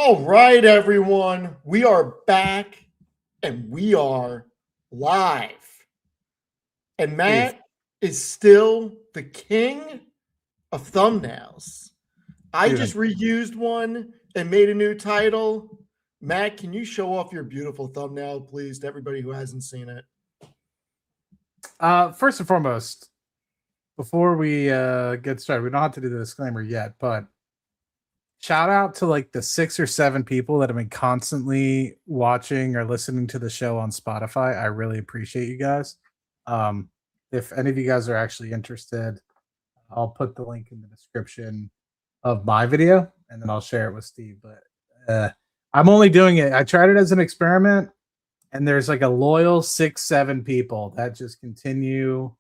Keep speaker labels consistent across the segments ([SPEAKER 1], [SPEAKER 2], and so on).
[SPEAKER 1] All right, everyone. We are back and we are live. And Matt is still the king of thumbnails. I just reused one and made a new title. Matt, can you show off your beautiful thumbnail, please, to everybody who hasn't seen it?
[SPEAKER 2] First and foremost, before we get started, we don't have to do the disclaimer yet, but shout out to like the 6 or 7 people that have been constantly watching or listening to the show on Spotify. I really appreciate you guys. If any of you guys are actually interested, I'll put the link in the description of my video and then I'll share it with Steve. But I'm only doing it. I tried it as an experiment, and there's like a loyal 6, 7 people that just continue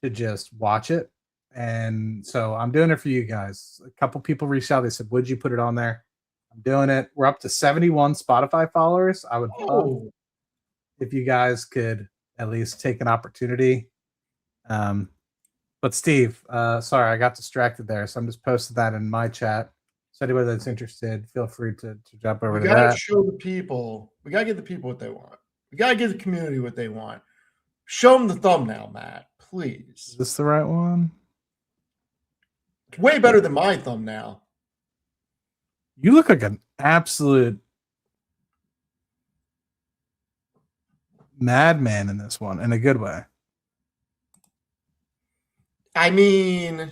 [SPEAKER 2] to just watch it. And so I'm doing it for you guys. A couple people reached out. They said, would you put it on there? I'm doing it. We're up to 71 Spotify followers. I would love if you guys could at least take an opportunity. But Steve, sorry, I got distracted there. So I'm just posting that in my chat. So anybody that's interested, feel free to jump over to that.
[SPEAKER 1] We got to show the people. We got to give the people what they want. We got to give the community what they want. Show them the thumbnail, Matt, please.
[SPEAKER 2] Is this the right one?
[SPEAKER 1] It's way better than my thumbnail.
[SPEAKER 2] You look like an absolute madman in this one, in a good way.
[SPEAKER 1] I mean,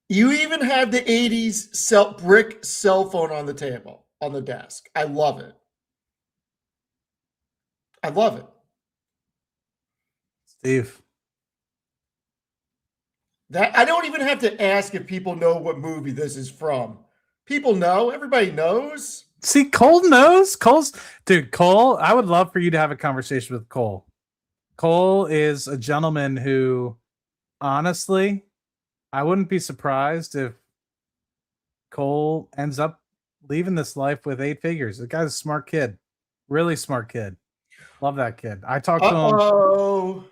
[SPEAKER 1] you even have the 80s brick cell phone on the table, on the desk. I love it. I love it.
[SPEAKER 2] Steve.
[SPEAKER 1] That I don't even have to ask if people know what movie this is from. People know. Everybody knows.
[SPEAKER 2] See, Cole knows. Cole, I would love for you to have a conversation with Cole. Cole is a gentleman who, honestly, I wouldn't be surprised if Cole ends up leaving this life with 8 figures. The guy's a smart kid. Really smart kid. Love that kid. I talked to him.
[SPEAKER 1] Oh,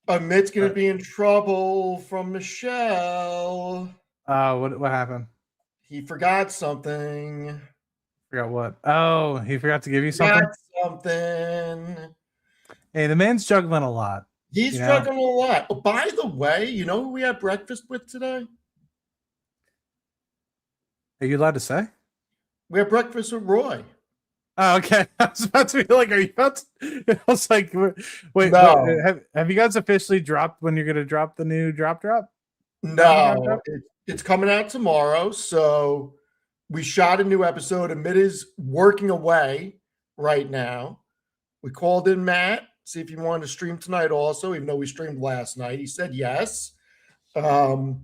[SPEAKER 1] Amit's going to be in trouble from Michelle.
[SPEAKER 2] What happened?
[SPEAKER 1] He forgot something.
[SPEAKER 2] Forgot what? Oh, he forgot to give you something? Hey, the man's juggling a lot.
[SPEAKER 1] He's juggling a lot. Oh, by the way, you know who we had breakfast with today?
[SPEAKER 2] Are you allowed to say?
[SPEAKER 1] We had breakfast with Roy.
[SPEAKER 2] Oh, okay. I was about to be like, are you about to? I was like, wait, no. Have you guys officially dropped when you're going to drop the new drop?
[SPEAKER 1] No, it's coming out tomorrow. So we shot a new episode. Amit is working away right now. We called in Matt, see if he wanted to stream tonight also, even though we streamed last night. He said yes. I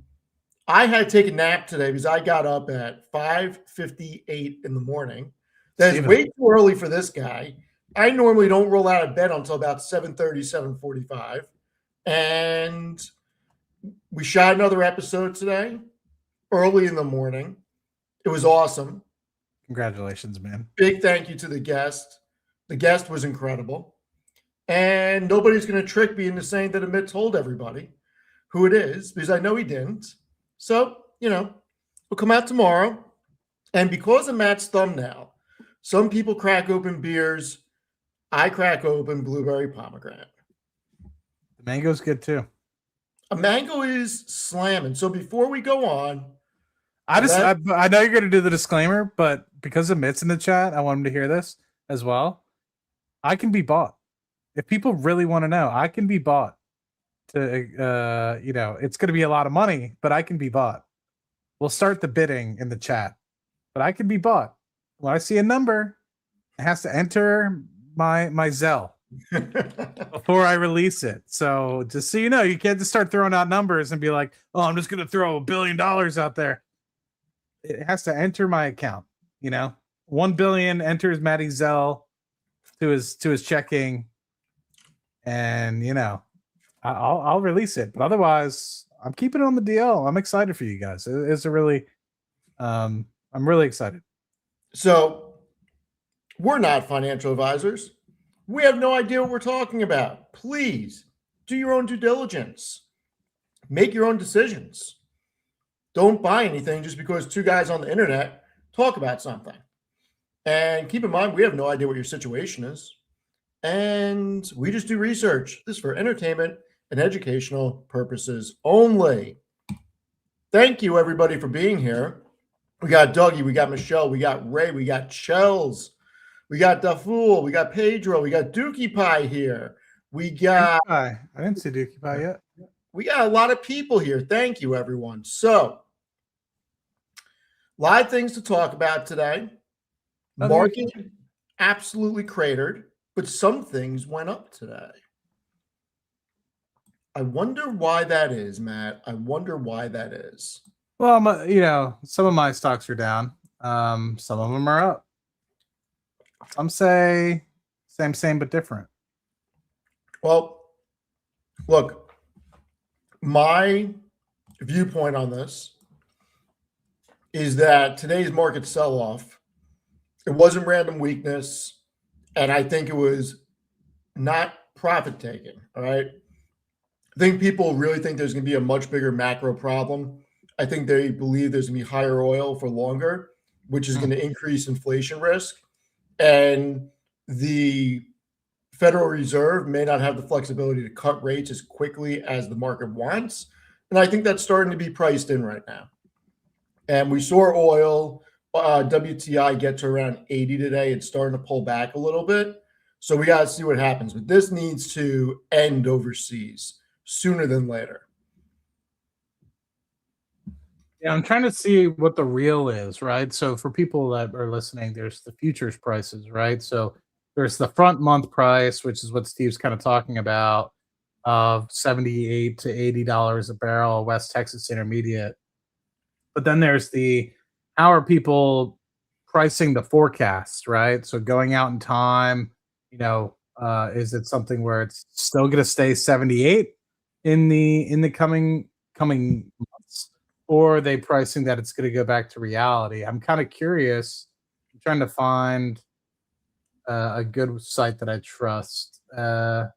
[SPEAKER 1] had to take a nap today because I got up at 5:58 in the morning. That's way too early for this guy. I normally don't roll out of bed until about 7:30, 7:45. And we shot another episode today, early in the morning. It was awesome.
[SPEAKER 2] Congratulations, man.
[SPEAKER 1] Big thank you to the guest. The guest was incredible. And nobody's going to trick me into saying that Amit told everybody who it is, because I know he didn't. So, we'll come out tomorrow. And because of Matt's thumbnail, some people crack open beers. I crack open blueberry pomegranate.
[SPEAKER 2] The mango's good too.
[SPEAKER 1] A mango is slamming. So before we go on,
[SPEAKER 2] I know you're going to do the disclaimer, but because Amit's in the chat, I want him to hear this as well. I can be bought. If people really want to know, I can be bought. It's going to be a lot of money, but I can be bought. We'll start the bidding in the chat, but I can be bought. When I see a number, it has to enter my Zelle before I release it. So just so you know, you can't just start throwing out numbers and be like, oh, I'm just going to throw $1 billion out there. It has to enter my account. 1 billion enters Matty's Zelle to his checking, and I'll release it. But otherwise, I'm keeping it on the DL. I'm excited for you guys. It's a really, I'm really excited.
[SPEAKER 1] So we're not financial advisors. We have no idea what we're talking about. Please do your own due diligence. Make your own decisions. don't buy anything just because two guys on the internet talk about something. And keep in mind, we have no idea what your situation is. And we just do research. This is for entertainment and educational purposes only. Thank you, everybody, for being here. We got Dougie, we got Michelle, we got Ray, we got Chels, we got Dafool, we got Pedro, we got Dookie Pie here. We got
[SPEAKER 2] I didn't see Dookie Pie yet.
[SPEAKER 1] We got a lot of people here. Thank you, everyone. So, a lot of things to talk about today. Market absolutely cratered, but some things went up today. I wonder why that is, Matt. I wonder why that is.
[SPEAKER 2] Well, you know, some of my stocks are down. Some of them are up. Some say same but different.
[SPEAKER 1] Well, look, my viewpoint on this is that today's market sell-off, it wasn't random weakness, and I think it was not profit taking. All right. I think people really think there's going to be a much bigger macro problem. I think they believe there's going to be higher oil for longer, which is going to increase inflation risk. And the Federal Reserve may not have the flexibility to cut rates as quickly as the market wants. And I think that's starting to be priced in right now. And we saw oil, WTI get to around 80 today. It's starting to pull back a little bit. So we got to see what happens. But this needs to end overseas sooner than later.
[SPEAKER 2] Yeah, I'm trying to see what the real is, right? So for people that are listening, there's the futures prices, right? So there's the front month price, which is what Steve's kind of talking about, of $78 to $80 a barrel, West Texas Intermediate. But then there's the how are people pricing the forecast, right? So going out in time, you know, is it something where it's still going to stay 78 in the coming months, or are they pricing that it's going to go back to reality? I'm kind of curious. I'm trying to find a good site that I trust. I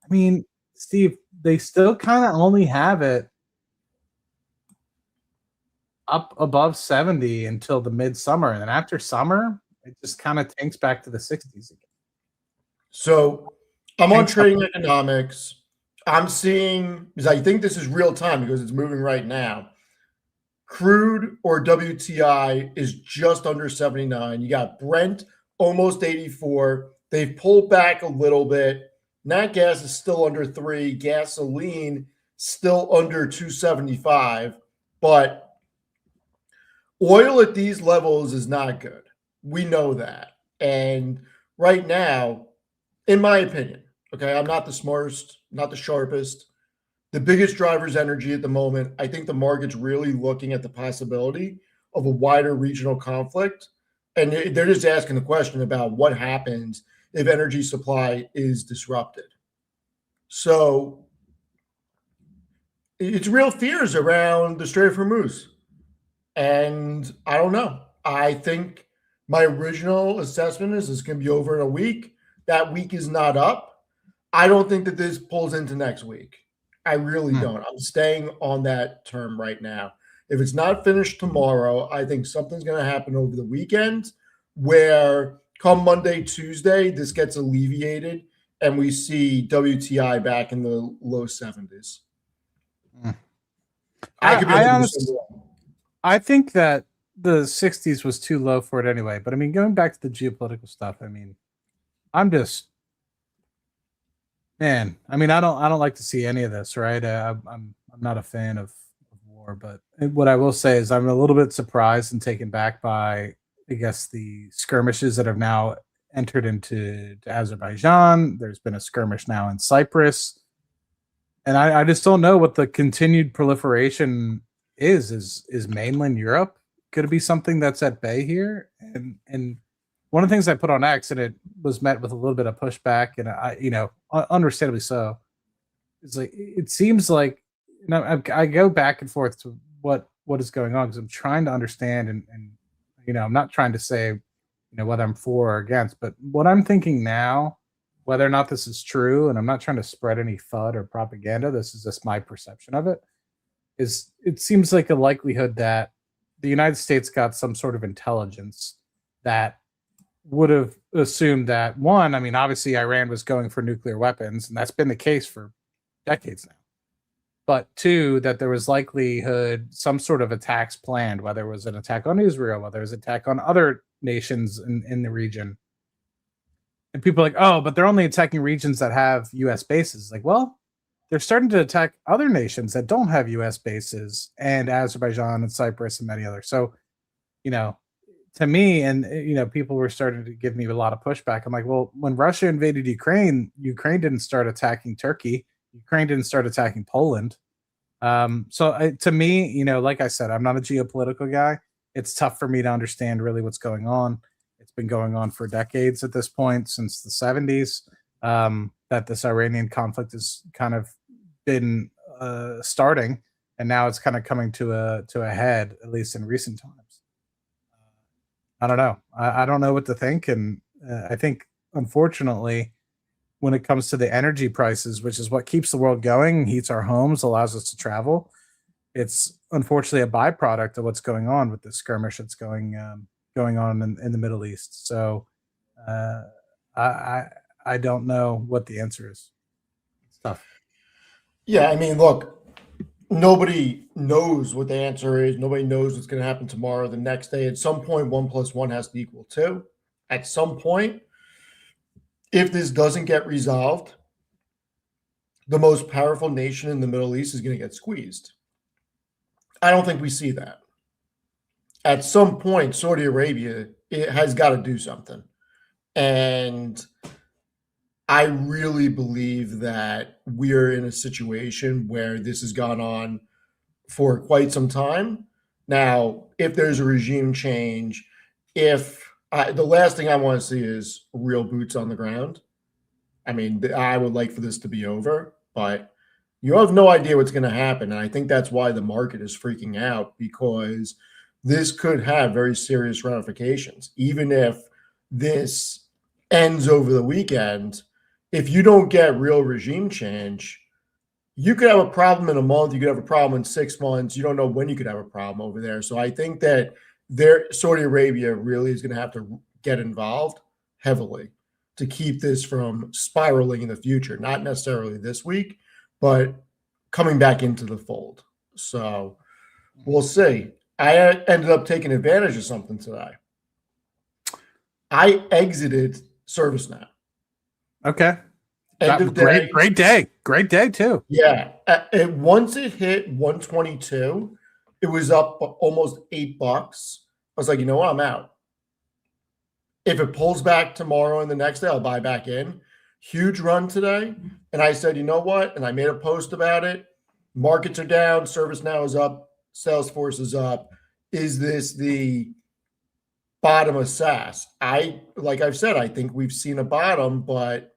[SPEAKER 2] mean, Steve, they still kind of only have it up above 70 until the midsummer, and then after summer, it just kind of tanks back to the 60s again.
[SPEAKER 1] So I'm on Trading Economics. I'm seeing, because I think this is real time because it's moving right now. Crude or WTI is just under 79. You got Brent almost 84. They've pulled back a little bit. Nat gas is still under 3. Gasoline still under 275. But oil at these levels is not good. We know that. And right now, in my opinion, okay, I'm not the smartest, not the sharpest. The biggest driver is energy at the moment. I think the market's really looking at the possibility of a wider regional conflict. And they're just asking the question about what happens if energy supply is disrupted. So it's real fears around the Strait of Hormuz. And I don't know. I think my original assessment is it's going to be over in a week. That week is not up. I don't think that this pulls into next week. I really don't. I'm staying on that term right now. If it's not finished tomorrow, I think something's going to happen over the weekend where come Monday, Tuesday, this gets alleviated and we see WTI back in the low 70s.
[SPEAKER 2] I think that the 60s was too low for it anyway. But I mean, going back to the geopolitical stuff, I mean, I don't like to see any of this, right? I'm not a fan of war, but what I will say is I'm a little bit surprised and taken back by, I guess, the skirmishes that have now entered into Azerbaijan. There's been a skirmish now in Cyprus, and I just don't know what the continued proliferation is. Is mainland Europe going to be something that's at bay here? And one of the things I put on X, and it was met with a little bit of pushback, and understandably so. It's like it seems like, I go back and forth to what is going on because I'm trying to understand, and I'm not trying to say, whether I'm for or against, but what I'm thinking now, whether or not this is true, and I'm not trying to spread any FUD or propaganda. This is just my perception of it. is it seems like a likelihood that the United States got some sort of intelligence that would have assumed that one, I mean, obviously Iran was going for nuclear weapons, and that's been the case for decades now. But two, that there was likelihood some sort of attacks planned, whether it was an attack on Israel, whether it was an attack on other nations in the region. And people are like, oh, but they're only attacking regions that have US bases. Like, well, they're starting to attack other nations that don't have US bases, and Azerbaijan and Cyprus and many others. So, you know, to me, and people were starting to give me a lot of pushback. I'm like, well, when Russia invaded Ukraine, Ukraine didn't start attacking Turkey. Ukraine didn't start attacking Poland. To me, like I said, I'm not a geopolitical guy. It's tough for me to understand really what's going on. It's been going on for decades at this point, since the 70s, that this Iranian conflict has kind of been starting, and now it's kind of coming to a head, at least in recent times. I don't know. I don't know what to think, and I think, unfortunately, when it comes to the energy prices, which is what keeps the world going, heats our homes, allows us to travel, it's unfortunately a byproduct of what's going on with the skirmish that's going on in the Middle East. So I don't know what the answer is. It's tough.
[SPEAKER 1] Yeah, I mean, look, nobody knows what the answer is. Nobody knows what's going to happen tomorrow, the next day. At some point, 1+1 has to equal 2. At some point, if this doesn't get resolved, the most powerful nation in the Middle East is going to get squeezed. I don't think we see that. At some point, Saudi Arabia has got to do something. And I really believe that we're in a situation where this has gone on for quite some time. Now, if there's a regime change, the last thing I want to see is real boots on the ground. I mean, I would like for this to be over, but you have no idea what's going to happen. And I think that's why the market is freaking out, because this could have very serious ramifications. Even if this ends over the weekend, if you don't get real regime change, you could have a problem in a month. You could have a problem in 6 months. You don't know when you could have a problem over there. So I think that Saudi Arabia really is going to have to get involved heavily to keep this from spiraling in the future. Not necessarily this week, but coming back into the fold. So we'll see. I ended up taking advantage of something today. I exited ServiceNow.
[SPEAKER 2] Okay.
[SPEAKER 1] End of day.
[SPEAKER 2] Great day too.
[SPEAKER 1] Yeah. Once it hit 122, it was up almost $8. I was like, you know what? I'm out. If it pulls back tomorrow and the next day, I'll buy back in. Huge run today. And I said, you know what? And I made a post about it. Markets are down. ServiceNow is up. Salesforce is up. Is this the bottom of SaaS? Like I've said, I think we've seen a bottom, but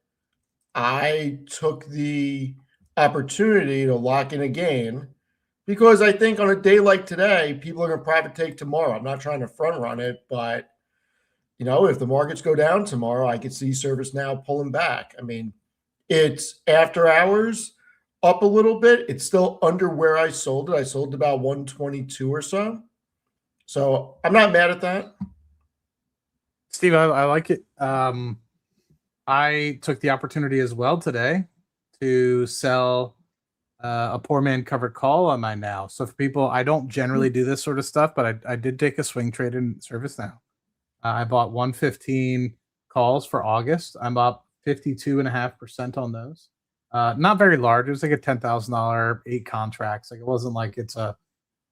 [SPEAKER 1] I took the opportunity to lock in a gain because I think on a day like today, people are going to profit take tomorrow. I'm not trying to front run it, but if the markets go down tomorrow, I could see ServiceNow pulling back. I mean, it's after hours up a little bit. It's still under where I sold it. I sold about 122 or so. So I'm not mad at that.
[SPEAKER 2] Steve, I like it. I took the opportunity as well today to sell a poor man covered call on my now. So for people, I don't generally do this sort of stuff, but I did take a swing trade in ServiceNow. I bought 115 calls for August. I'm up 52.5% on those. Not very large. It was like a $10,000, 8 contracts. Like it wasn't like it's a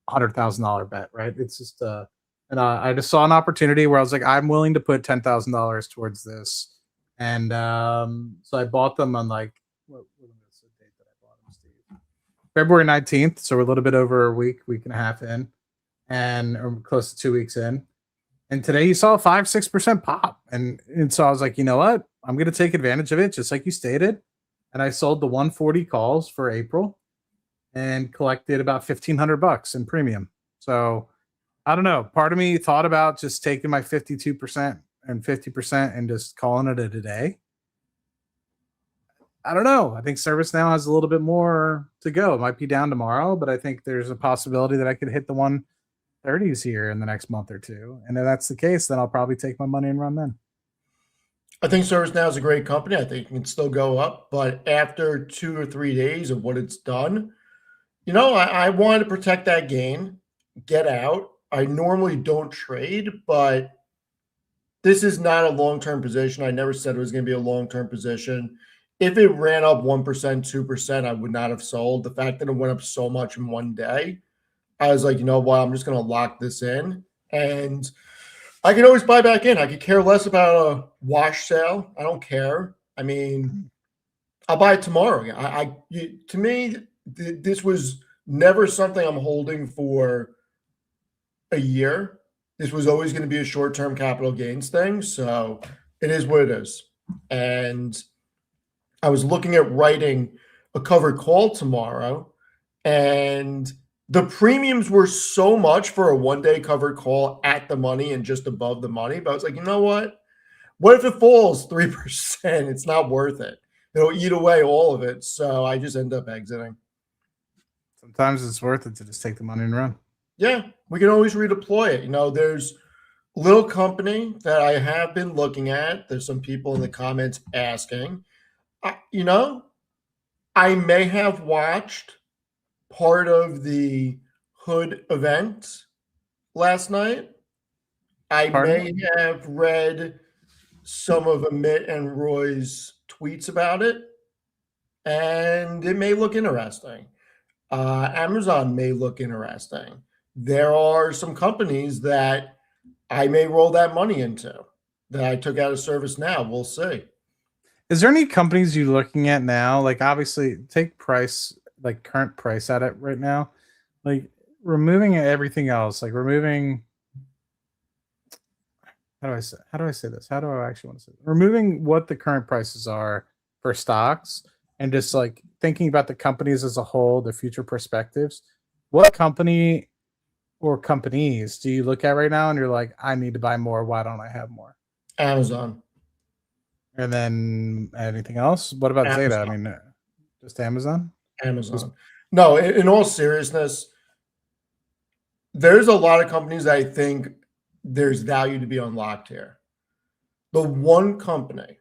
[SPEAKER 2] $100,000 bet, right? It's just and I just saw an opportunity where I was like, I'm willing to put $10,000 towards this, and so I bought them on like what was the date that I bought them, Steve? February 19th. So we're a little bit over a week and a half in, and or close to 2 weeks in. And today you saw a 5-6% pop. And so I was like, you know what? I'm going to take advantage of it, just like you stated. And I sold the 140 calls for April and collected about $1,500 in premium. So I don't know. Part of me thought about just taking my 52% and 50% and just calling it a day. I don't know. I think ServiceNow has a little bit more to go. It might be down tomorrow, but I think there's a possibility that I could hit the 130s here in the next month or two. And if that's the case, then I'll probably take my money and run then.
[SPEAKER 1] I think ServiceNow is a great company. I think it can still go up, but after 2 or 3 days of what it's done, I wanted to protect that gain, get out. I normally don't trade, but this is not a long-term position. I never said it was going to be a long-term position. If it ran up 1%, 2%, I would not have sold. The fact that it went up so much in one day, I was like, you know what? I'm just going to lock this in. And I can always buy back in. I could care less about a wash sale. I don't care. I mean, I'll buy it tomorrow. To me, this was never something I'm holding for a year. This was always going to be a short-term capital gains thing. So it is what it is. And I was looking at writing a covered call tomorrow, and the premiums were so much for a one-day covered call at the money and just above the money. But I was like, you know what? What if it falls 3%? It's not worth it. It'll eat away all of it. So I just end up exiting.
[SPEAKER 2] Sometimes it's worth it to just take the money and run.
[SPEAKER 1] Yeah, we can always redeploy it. There's a little company that I have been looking at. There's some people in the comments asking. I may have watched part of the Hood event last night. I may have read some of Amit and Roy's tweets about it, and it may look interesting. Amazon may look interesting. There are some companies that I may roll that money into that I took out of ServiceNow. We'll see.
[SPEAKER 2] Is there any companies you're looking at now? Like, obviously, take price, like current price at it right now. Like, removing everything else, like removing. How do I say this? How do I actually want to say this? Removing what the current prices are for stocks and just like thinking about the companies as a whole, the future perspectives. What company or companies do you look at right now and you're like, I need to buy more? Why don't I have more?
[SPEAKER 1] Amazon.
[SPEAKER 2] And then anything else? What about
[SPEAKER 1] Amazon.
[SPEAKER 2] Zeta? I mean, just Amazon?
[SPEAKER 1] Amazon. No, in all seriousness, there's a lot of companies that I think there's value to be unlocked here. The one company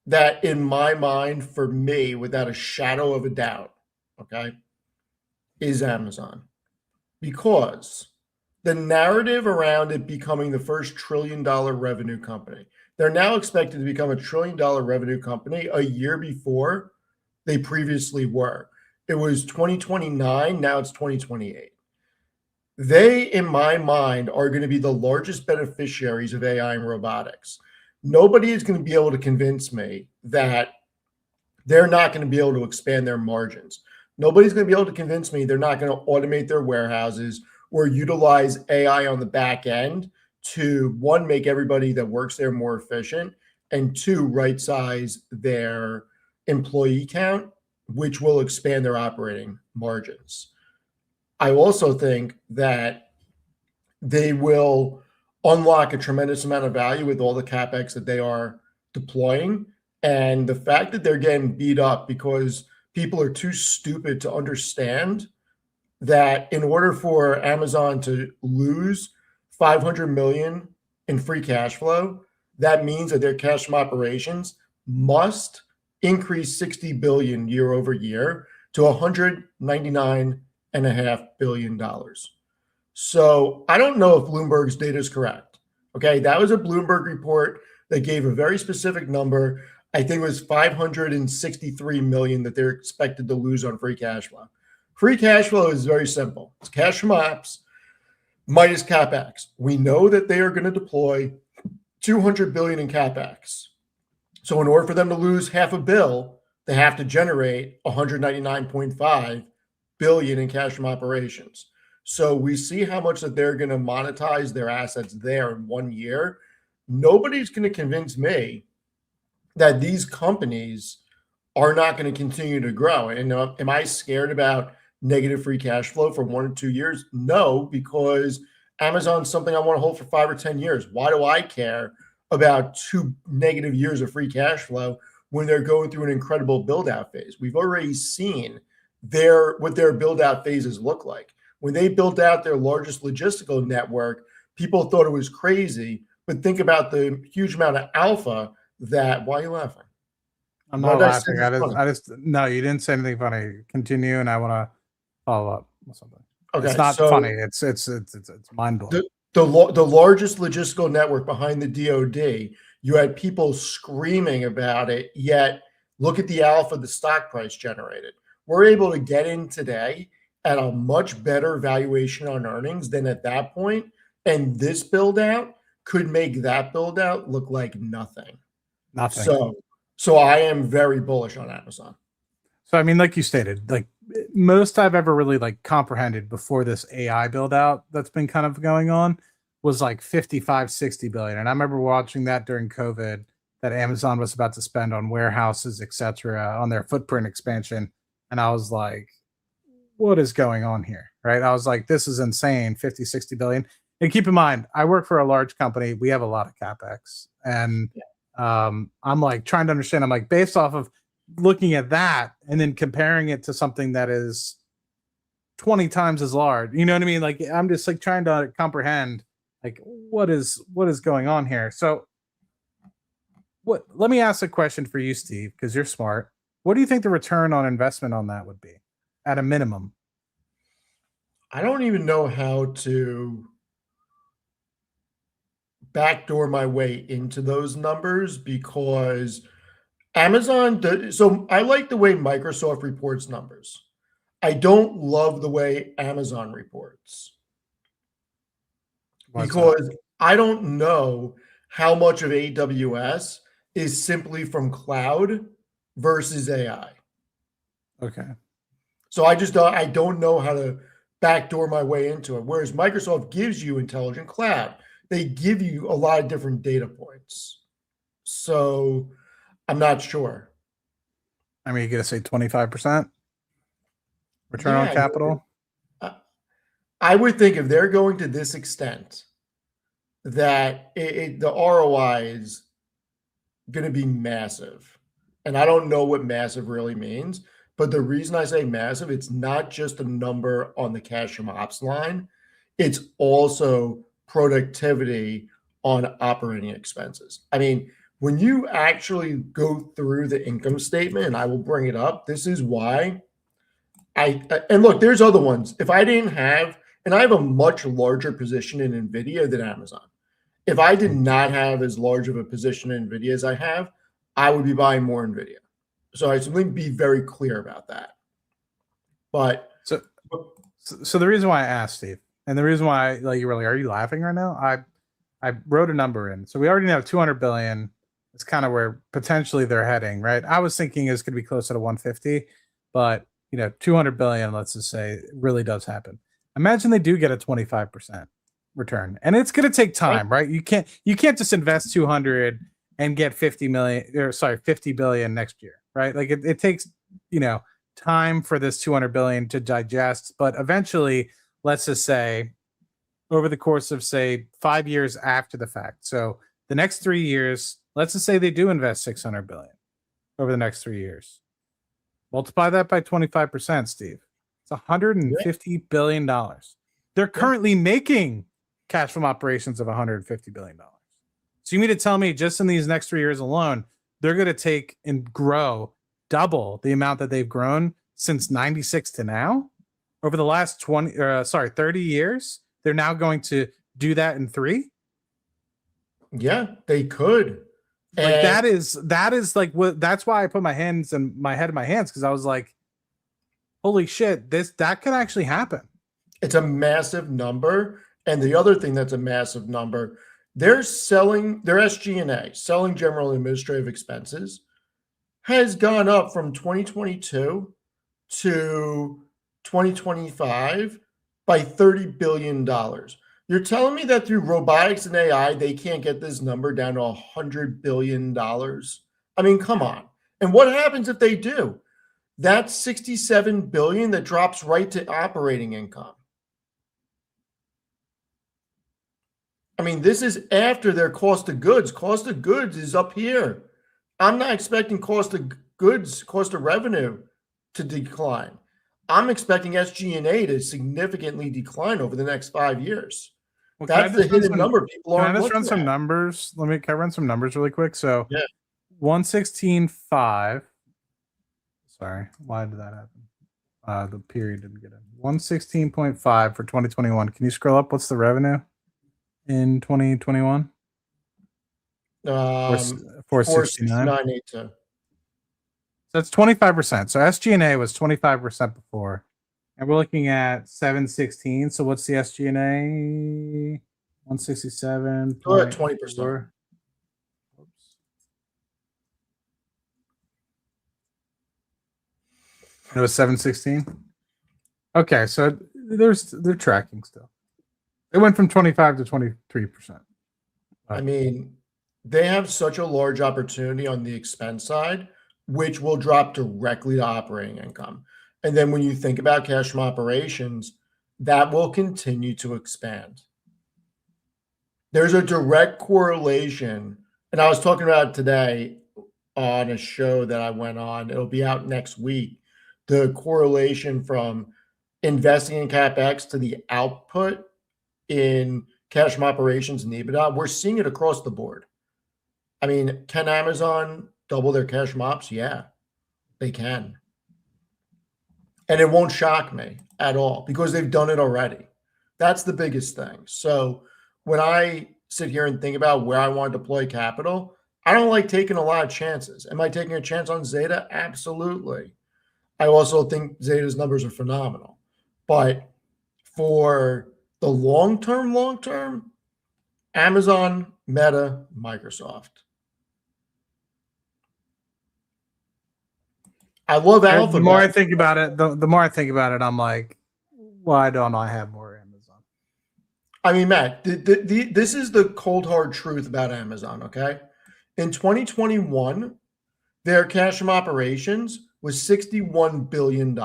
[SPEAKER 1] that in my mind, for me, without a shadow of a doubt, okay, is Amazon. Because the narrative around it becoming the first $1 trillion revenue company, they're now expected to become a $1 trillion revenue company a year before they previously were. It was 2029, now it's 2028. They, in my mind, are going to be the largest beneficiaries of AI and robotics. Nobody is going to be able to convince me that they're not going to be able to expand their margins. Nobody's going to be able to convince me they're not going to automate their warehouses or utilize AI on the back end to, one, make everybody that works there more efficient, and two, right-size their employee count, which will expand their operating margins. I also think that they will unlock a tremendous amount of value with all the capex that they are deploying. And the fact that they're getting beat up because people are too stupid to understand that in order for Amazon to lose 500 million in free cash flow, that means that their cash from operations must increase 60 billion year over year to $199.5 billion. So I don't know if Bloomberg's data is correct. Okay, that was a Bloomberg report that gave a very specific number. I think it was 563 million that they're expected to lose on free cash flow. Free cash flow is very simple. It's cash from ops minus capex. We know that they are going to deploy 200 billion in capex. So in order for them to lose $500 million, they have to generate 199.5 billion in cash from operations. So we see how much that they're going to monetize their assets there in 1 year. Nobody's going to convince me that these companies are not going to continue to grow. And am I scared about negative free cash flow for 1 or 2 years? No, because Amazon's something I want to hold for 5 or 10 years. Why do I care about 2 negative years of free cash flow when they're going through an incredible build out phase. We've already seen what their build out phases look like. When they built out their largest logistical network, people thought it was crazy, but think about the huge amount of alpha that. Why are you laughing?
[SPEAKER 2] I'm
[SPEAKER 1] What
[SPEAKER 2] not
[SPEAKER 1] did I say
[SPEAKER 2] laughing.
[SPEAKER 1] that's funny?
[SPEAKER 2] No, you didn't say anything funny. Continue, and I want to follow up with something. It's
[SPEAKER 1] Okay,
[SPEAKER 2] not
[SPEAKER 1] so
[SPEAKER 2] funny. It's mind blowing.
[SPEAKER 1] the largest logistical network behind the DoD, you had people screaming about it, yet look at the alpha the stock price generated. We're able to get in today at a much better valuation on earnings than at that point, and this build out could make that build out look like nothing.
[SPEAKER 2] Nothing.
[SPEAKER 1] So I am very bullish on Amazon.
[SPEAKER 2] So I mean, like you stated, like most I've ever really like comprehended before this AI build out that's been kind of going on was like 55, 60 billion. And I remember watching that during COVID that Amazon was about to spend on warehouses, etc., on their footprint expansion. And I was like, what is going on here? Right. I was like, this is insane, 50, 60 billion. And keep in mind, I work for a large company. We have a lot of capex. And I'm like trying to understand. I'm like, based off of looking at that and then comparing it to something that is 20 times as large, you know what I mean? Like, I'm just like trying to comprehend like what is going on here. So let me ask a question for you, Steve, because you're smart. What do you think the return on investment on that would be at a minimum?
[SPEAKER 1] I don't even know how to backdoor my way into those numbers because so I like the way Microsoft reports numbers. I don't love the way Amazon reports because I don't know how much of AWS is simply from cloud versus AI.
[SPEAKER 2] Okay.
[SPEAKER 1] So I don't know how to backdoor my way into it. Whereas Microsoft gives you intelligent cloud, they give you a lot of different data points. So I'm not sure.
[SPEAKER 2] I mean, you got to say 25% return on
[SPEAKER 1] Yeah,
[SPEAKER 2] capital.
[SPEAKER 1] I would think if they're going to this extent, that the ROI is going to be massive. And I don't know what massive really means. But the reason I say massive, it's not just a number on the cash from ops line, it's also productivity on operating expenses. I mean, when you actually go through the income statement, and I will bring it up, this is why and look, there's other ones. If I didn't have, and I have a much larger position in NVIDIA than Amazon. If I did not have as large of a position in NVIDIA as I have, I would be buying more NVIDIA. So I just want to be very clear about that. But
[SPEAKER 2] so the reason why I asked, Steve, and the reason why like you really are you laughing right now? I wrote a number in. So we already know 200 billion. It's kind of where potentially they're heading, right? I was thinking it's going to be closer to 150, but 200 billion, let's just say, really does happen. Imagine they do get a 25% return, and it's going to take time, right? You can't just invest 200 and get 50 billion next year, right? Like it takes time for this 200 billion to digest, but eventually, let's just say, over the course of say 5 years after the fact, so the next 3 years, let's just say they do invest 600 billion over the next 3 years. Multiply that by 25%, Steve. It's $150 billion. They're currently making cash from operations of $150 billion. So you mean to tell me just in these next 3 years alone, they're going to take and grow double the amount that they've grown since 96 to now? Over the last 30 years, they're now going to do that in 3?
[SPEAKER 1] Yeah, they could.
[SPEAKER 2] Like that is like what, that's why I put my head in my hands, because I was like, holy shit, that could actually happen.
[SPEAKER 1] It's a massive number. And the other thing that's a massive number, their SG&A, selling general and administrative expenses, has gone up from 2022 to 2025 by $30 billion. You're telling me that through robotics and AI, they can't get this number down to $100 billion? I mean, come on. And what happens if they do? That's $67 billion that drops right to operating income. I mean, this is after their cost of goods. Cost of goods is up here. I'm not expecting cost of goods, cost of revenue to decline. I'm expecting SG&A to significantly decline over the next 5 years.
[SPEAKER 2] Well,
[SPEAKER 1] That's the hidden number people
[SPEAKER 2] can I
[SPEAKER 1] aren't
[SPEAKER 2] just run
[SPEAKER 1] looking
[SPEAKER 2] some
[SPEAKER 1] at.
[SPEAKER 2] numbers? Can I run some numbers really quick? So
[SPEAKER 1] Yeah.
[SPEAKER 2] 116.5. Sorry, why did that happen? The period didn't get in. 116.5 for 2021. Can you scroll up? What's the revenue in 2021? 469.
[SPEAKER 1] 469.82.
[SPEAKER 2] So that's 25%. So SG&A was 25% before. And we're looking at 716. So what's the SG&A? 167.
[SPEAKER 1] Go ahead, 20%.
[SPEAKER 2] And it was 716. Okay, so they're tracking still. It went from 25 to 23%.
[SPEAKER 1] I mean, they have such a large opportunity on the expense side, which will drop directly to operating income. And then when you think about cash from operations, that will continue to expand. There's a direct correlation, and I was talking about it today on a show that I went on. It'll be out next week. The correlation from investing in capex to the output in cash from operations and EBITDA, we're seeing it across the board. I mean, can Amazon double their cash from ops? Yeah, they can. And it won't shock me at all because they've done it already. That's the biggest thing. So when I sit here and think about where I want to deploy capital, I don't like taking a lot of chances. Am I taking a chance on Zeta? Absolutely. I also think Zeta's numbers are phenomenal. But for the long term, Amazon, Meta, Microsoft. I love Alphabet.
[SPEAKER 2] The more I think about it, the more I think about it, I'm like, why don't I have more Amazon?
[SPEAKER 1] I mean, Matt, this is the cold hard truth about Amazon. Okay, in 2021, their cash from operations was $61 billion.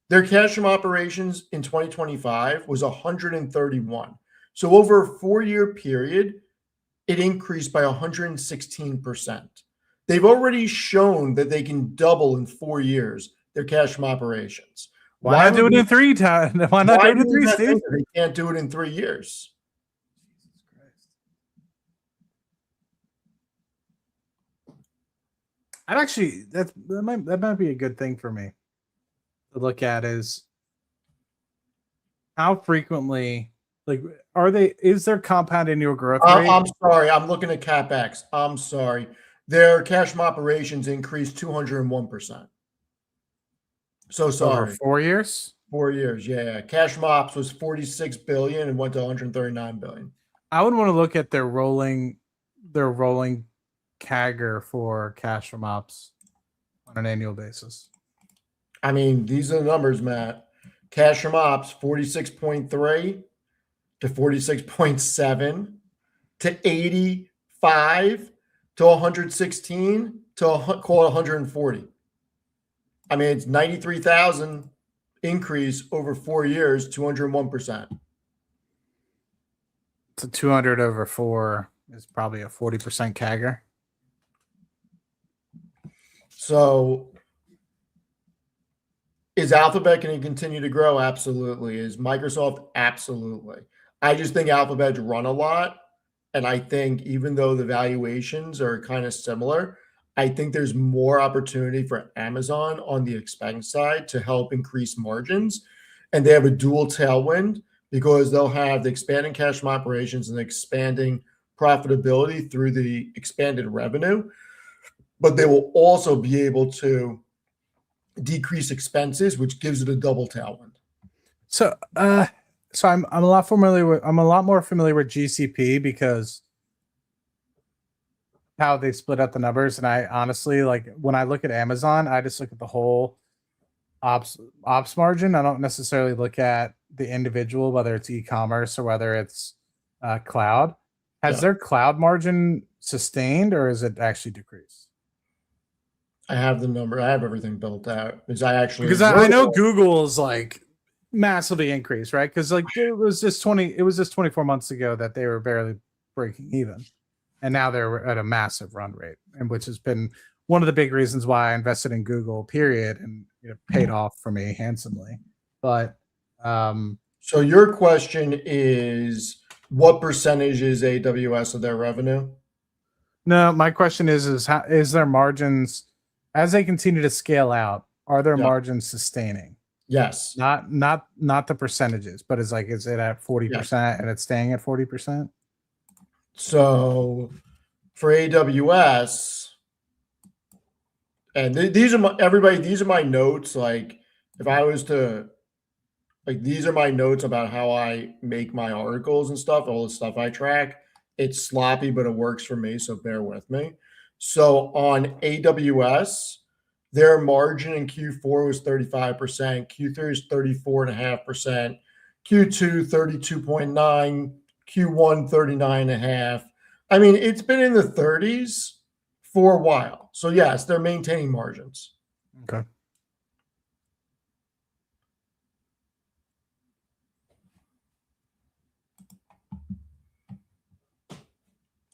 [SPEAKER 1] Their cash from operations in 2025 was 131. So over a 4-year period, it increased by 116%. They've already shown that they can double in 4 years their cash from operations.
[SPEAKER 2] Why not do it in 3 times? Why not do it in 3 stages?
[SPEAKER 1] They can't do it in 3 years.
[SPEAKER 2] I'd actually that might be a good thing for me to look at is how frequently, like, is there compound annual growth rate?
[SPEAKER 1] I'm sorry, I'm looking at capex. I'm sorry. Their cash from operations increased 201%. So sorry.
[SPEAKER 2] Over 4 years?
[SPEAKER 1] 4 years, yeah. Cash from ops was 46 billion and went to 139 billion.
[SPEAKER 2] I would want to look at their rolling CAGR for cash from ops on an annual basis.
[SPEAKER 1] I mean, these are the numbers, Matt. Cash from ops 46.3 to 46.7 to 85 to 116 to call it 140. I mean, it's 93,000 increase over 4 years, 201%.
[SPEAKER 2] So 200 over 4 is probably a 40% CAGR.
[SPEAKER 1] So is Alphabet going to continue to grow? Absolutely. Is Microsoft? Absolutely. I just think Alphabet's run a lot. And I think even though the valuations are kind of similar, I think there's more opportunity for Amazon on the expense side to help increase margins. And they have a dual tailwind because they'll have the expanding cash from operations and the expanding profitability through the expanded revenue. But they will also be able to decrease expenses, which gives it a double tailwind.
[SPEAKER 2] So, I'm a lot more familiar with GCP because how they split up the numbers. And I honestly, like, when I look at Amazon, I just look at the whole ops margin. I don't necessarily look at the individual, whether it's e-commerce or whether it's cloud. Has their cloud margin sustained or is it actually decreased?
[SPEAKER 1] I have the number. I have everything built out because
[SPEAKER 2] I know Google is like massively increased, right? Because like it was just 24 months ago that they were barely breaking even. and now they're at a massive run rate, and which has been one of the big reasons why I invested in Google, period, and paid off for me handsomely. But
[SPEAKER 1] so your question is, what percentage is AWS of their revenue?
[SPEAKER 2] no, my question is how is their margins as they continue to scale out? Are their
[SPEAKER 1] Yeah.
[SPEAKER 2] margins sustaining?
[SPEAKER 1] Yes.
[SPEAKER 2] Not the percentages, but is it at 40% and it's staying at 40%?
[SPEAKER 1] So for AWS, and these are these are my notes. Like if I was to, like, these are my notes about how I make my articles and stuff, all the stuff I track. It's sloppy, but it works for me. So bear with me. So on AWS, their margin in Q4 was 35%, Q3 is 34.5%, Q2 32.9, Q1 39.5. I mean, it's been in the 30s for a while. So yes, they're maintaining margins.
[SPEAKER 2] Okay.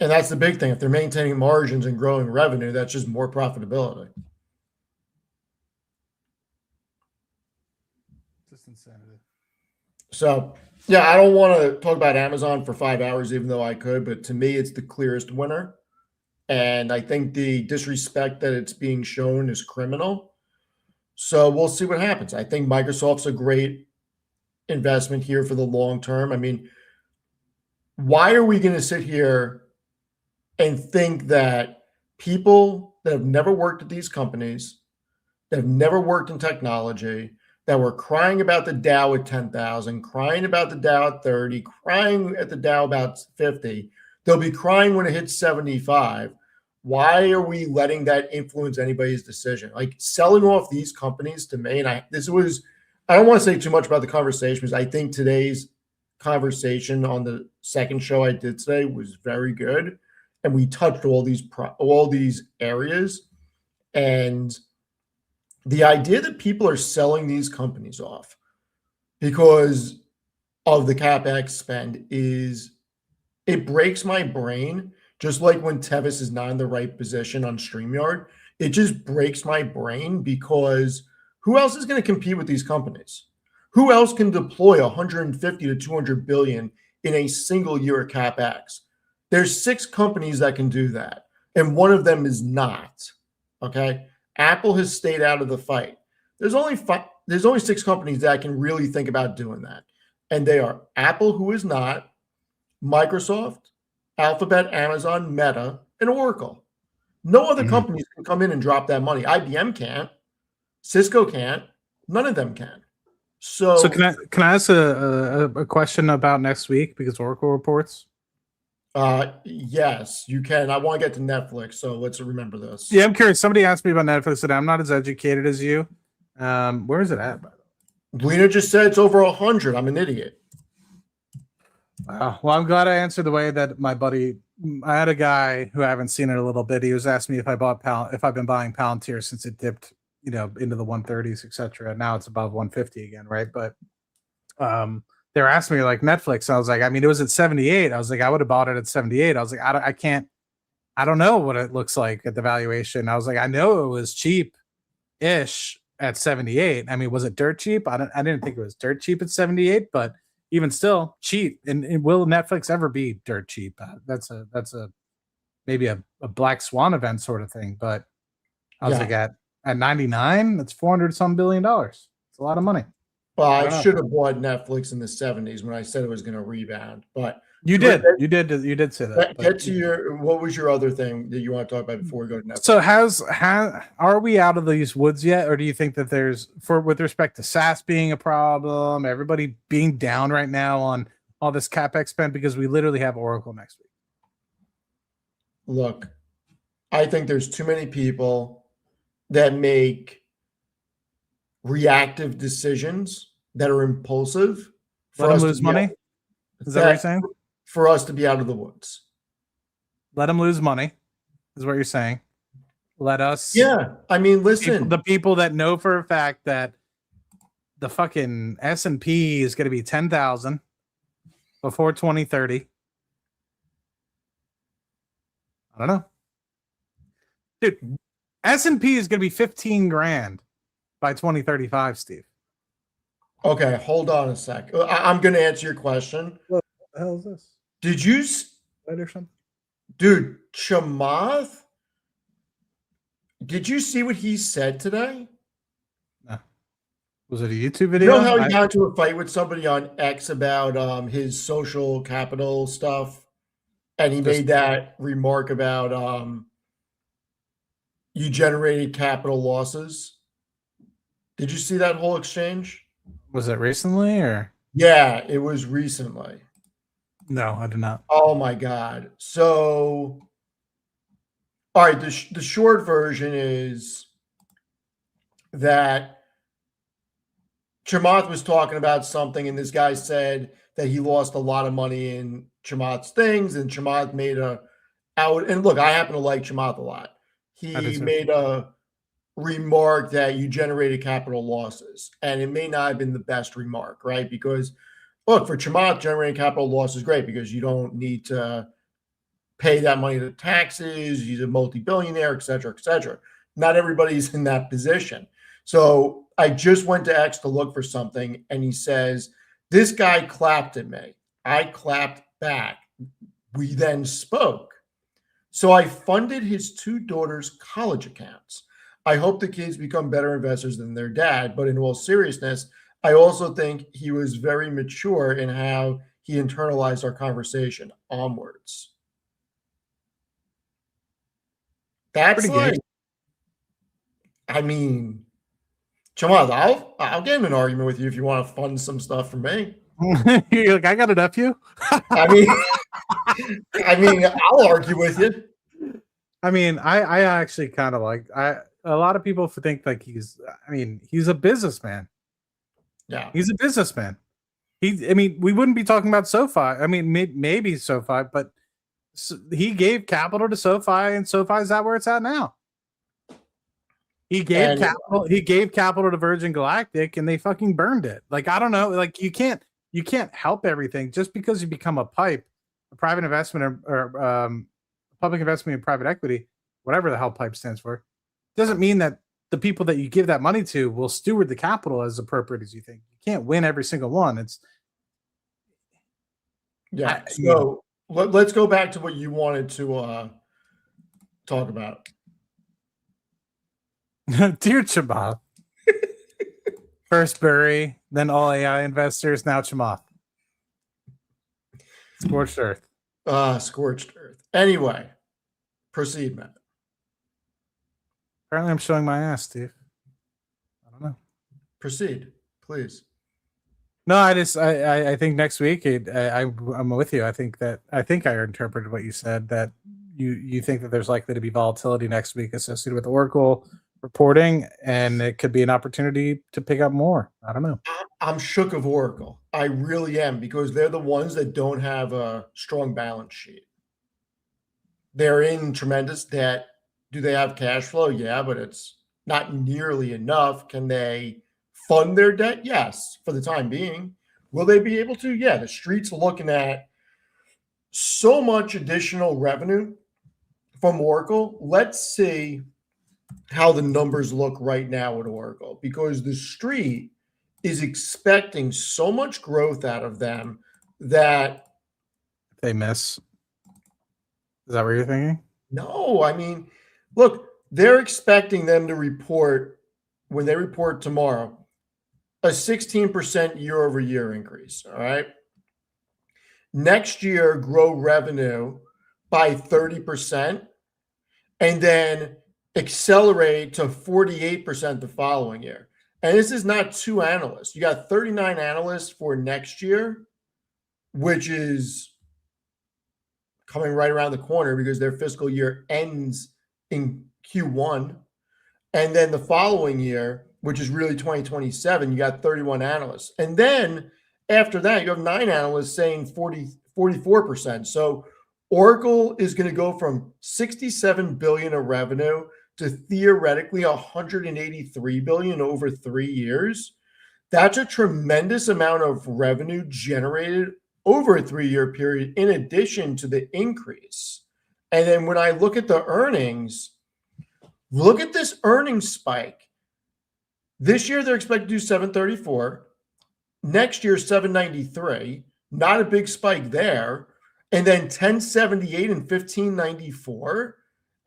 [SPEAKER 1] And that's the big thing. If they're maintaining margins and growing revenue, that's just more profitability.
[SPEAKER 2] Just insanity.
[SPEAKER 1] So, yeah, I don't want to talk about Amazon for 5 hours, even though I could, but to me, it's the clearest winner. And I think the disrespect that it's being shown is criminal. So we'll see what happens. I think Microsoft's a great investment here for the long term. I mean, why are we going to sit here and think that people that have never worked at these companies, that have never worked in technology, that were crying about the Dow at 10,000, crying about the Dow at 30, crying at the Dow about 50, they'll be crying when it hits 75. Why are we letting that influence anybody's decision? Like selling off these companies to me, and I don't want to say too much about the conversation because I think today's conversation on the second show I did today was very good. And we touched all these areas. And the idea that people are selling these companies off because of the capex spend it breaks my brain. Just like when Tevis is not in the right position on StreamYard, it just breaks my brain because who else is going to compete with these companies? Who else can deploy 150 to 200 billion in a single year of capex? There's 6 companies that can do that, and one of them is not. Okay, Apple has stayed out of the fight. There's only 6 companies that can really think about doing that, and they are Apple, who is not, Microsoft, Alphabet, Amazon, Meta, and Oracle. No other companies can come in and drop that money. IBM can't. Cisco can't. None of them can. So
[SPEAKER 2] can I ask a question about next week because Oracle reports?
[SPEAKER 1] Yes, you can. I want to get to Netflix, so let's remember this.
[SPEAKER 2] Yeah, I'm curious. Somebody asked me about Netflix today. I'm not as educated as you. Where is it at, by the way?
[SPEAKER 1] Lena just said it's over 100. I'm an idiot.
[SPEAKER 2] Wow. Well, I'm glad I answered the way that my buddy. I had a guy who I haven't seen in a little bit. He was asking me if I've been buying Palantir since it dipped, into the 130s, etc. Now it's above 150 again, right? But they were asking me like Netflix. I was like, I mean, it was at 78. I was like, I would have bought it at 78. I was like, I don't know what it looks like at the valuation. I was like, I know it was cheap-ish at 78. I mean, was it dirt cheap? I didn't think it was dirt cheap at 78, but even still cheap. And will Netflix ever be dirt cheap? That's a maybe a black swan event sort of thing. But I was like at 99, that's $400 billion. It's a lot of money.
[SPEAKER 1] Well, I should have bought Netflix in the 70s when I said it was going to rebound, but
[SPEAKER 2] you did say that.
[SPEAKER 1] Get to what was your other thing that you want to talk about before we go to Netflix?
[SPEAKER 2] So are we out of these woods yet, or do you think that there's with respect to SaaS being a problem, everybody being down right now on all this capex spend because we literally have Oracle next week?
[SPEAKER 1] Look, I think there's too many people that make reactive decisions that are impulsive.
[SPEAKER 2] Let them lose money? Is that what you're saying?
[SPEAKER 1] For us to be out of the woods.
[SPEAKER 2] Let them lose money, is what you're saying. Let us.
[SPEAKER 1] Yeah. I mean, listen.
[SPEAKER 2] The people that know for a fact that the fucking S&P is going to be 10,000 before 2030. I don't know. Dude, S&P is going to be 15 grand by 2035, Steve.
[SPEAKER 1] Okay, hold on a sec. I'm going to answer your question.
[SPEAKER 2] What the hell is this?
[SPEAKER 1] Did you,
[SPEAKER 2] Light or something?
[SPEAKER 1] dude, Chamath? Did you see what he said today?
[SPEAKER 2] No. Was it a YouTube
[SPEAKER 1] You
[SPEAKER 2] video?
[SPEAKER 1] know how he got into a fight with somebody on X about his social capital stuff? And he made that remark about you generated capital losses. Did you see that whole exchange?
[SPEAKER 2] Was it recently or?
[SPEAKER 1] Yeah, it was recently.
[SPEAKER 2] No, I did not.
[SPEAKER 1] Oh my God. So, all right, the short version is that Chamath was talking about something, and this guy said that he lost a lot of money in Chamath's things, and Chamath made a out. And look, I happen to like Chamath a lot. He made a remark that you generated capital losses, and it may not have been the best remark, right? Because look, for Chamath, generating capital loss is great because you don't need to pay that money to taxes. He's a multi-billionaire, et cetera, et cetera. Not everybody's in that position. So I just went to X to look for something, and he says, this guy clapped at me. I clapped back. We then spoke. So I funded his two daughters' college accounts. I hope the kids become better investors than their dad, but in all seriousness, I also think he was very mature in how he internalized our conversation onwards. That's
[SPEAKER 2] Pretty
[SPEAKER 1] like,
[SPEAKER 2] good.
[SPEAKER 1] I mean, Chamath, I'll get in an argument with you if you want to fund some stuff for me.
[SPEAKER 2] You're like, I got enough you.
[SPEAKER 1] I mean, I'll argue with you.
[SPEAKER 2] I mean, I actually kind of like a lot of people think like he's a businessman.
[SPEAKER 1] Yeah.
[SPEAKER 2] He's a businessman. We wouldn't be talking about SoFi. I mean, maybe SoFi, but he gave capital to SoFi, and SoFi is at where it's at now. He gave capital to Virgin Galactic, and they fucking burned it. Like, I don't know. Like, you can't help everything just because you become a private investment or public investment in private equity, whatever the hell PIPE stands for, doesn't mean that the people that you give that money to will steward the capital as appropriate as you think. You can't win every single one.
[SPEAKER 1] So let's go back to what you wanted to talk about.
[SPEAKER 2] Dear Chamath. First Burry, then all AI investors, now Chamath. Scorched earth.
[SPEAKER 1] Scorched earth. Anyway, proceed, Matt.
[SPEAKER 2] Apparently I'm showing my ass, Steve. I don't know.
[SPEAKER 1] Proceed, please.
[SPEAKER 2] No, I think next week I'm with you. I think I interpreted what you said, that you think that there's likely to be volatility next week associated with Oracle reporting, and it could be an opportunity to pick up more. I don't know.
[SPEAKER 1] I'm shook of Oracle. I really am, because they're the ones that don't have a strong balance sheet. They're in tremendous debt. Do they have cash flow? Yeah, but it's not nearly enough. Can they fund their debt? Yes, for the time being. Will they be able to? Yeah, the street's looking at so much additional revenue from Oracle. Let's see how the numbers look right now at Oracle, because the street is expecting so much growth out of them that
[SPEAKER 2] they miss. Is that what you're thinking?
[SPEAKER 1] No, I mean, look, they're expecting them to report, when they report tomorrow, a 16% year over year increase. All right. Next year, grow revenue by 30%, and then accelerate to 48% the following year. And this is not two analysts. You got 39 analysts for next year, which is coming right around the corner because their fiscal year ends in Q1. And then the following year, which is really 2027, you got 31 analysts. And then after that, you have 9 analysts saying 44%. So Oracle is going to go from 67 billion of revenue to theoretically 183 billion over 3 years. That's a tremendous amount of revenue generated over a 3-year period, in addition to the increase. And then when I look at the earnings, look at this earnings spike. This year they're expected to do 734. Next year 793. Not a big spike there. And then 1078 and 1594.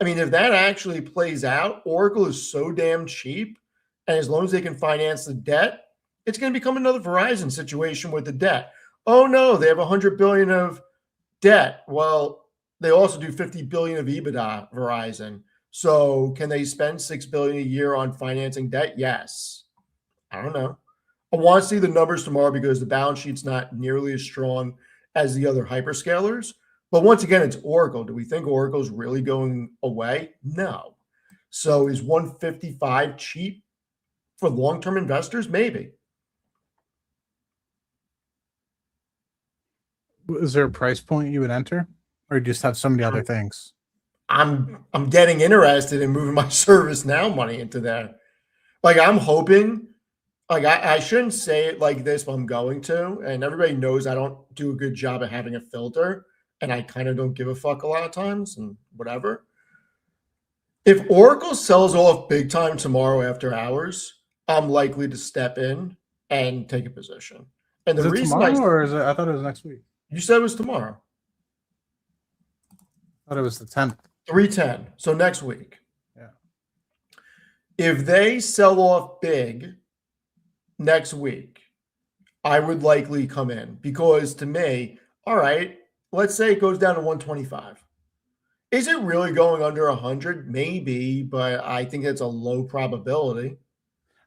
[SPEAKER 1] I mean, if that actually plays out, Oracle is so damn cheap. And as long as they can finance the debt, it's going to become another Verizon situation with the debt. Oh no, they have 100 billion of debt. Well, they also do 50 billion of EBITDA, Verizon. So can they spend 6 billion a year on financing debt? Yes. I don't know. I want to see the numbers tomorrow because the balance sheet's not nearly as strong as the other hyperscalers. But once again, it's Oracle. Do we think Oracle's really going away? No. So is 155 cheap for long-term investors? Maybe.
[SPEAKER 2] Is there a price point you would enter, or you just have so many other things?
[SPEAKER 1] I'm getting interested in moving my ServiceNow money into that. Like I'm hoping, like I shouldn't say it like this, but I'm going to, and everybody knows I don't do a good job of having a filter, and I kind of don't give a fuck a lot of times and whatever. If Oracle sells off big time tomorrow after hours, I'm likely to step in and take a position. And the
[SPEAKER 2] Is it
[SPEAKER 1] reason
[SPEAKER 2] tomorrow, or is it? I thought it was next week.
[SPEAKER 1] you said it was tomorrow,
[SPEAKER 2] I thought it was the 10th.
[SPEAKER 1] 310. So next week.
[SPEAKER 2] Yeah.
[SPEAKER 1] If they sell off big next week, I would likely come in because to me, all right, let's say it goes down to 125. Is it really going under 100? Maybe, but I think it's a low probability.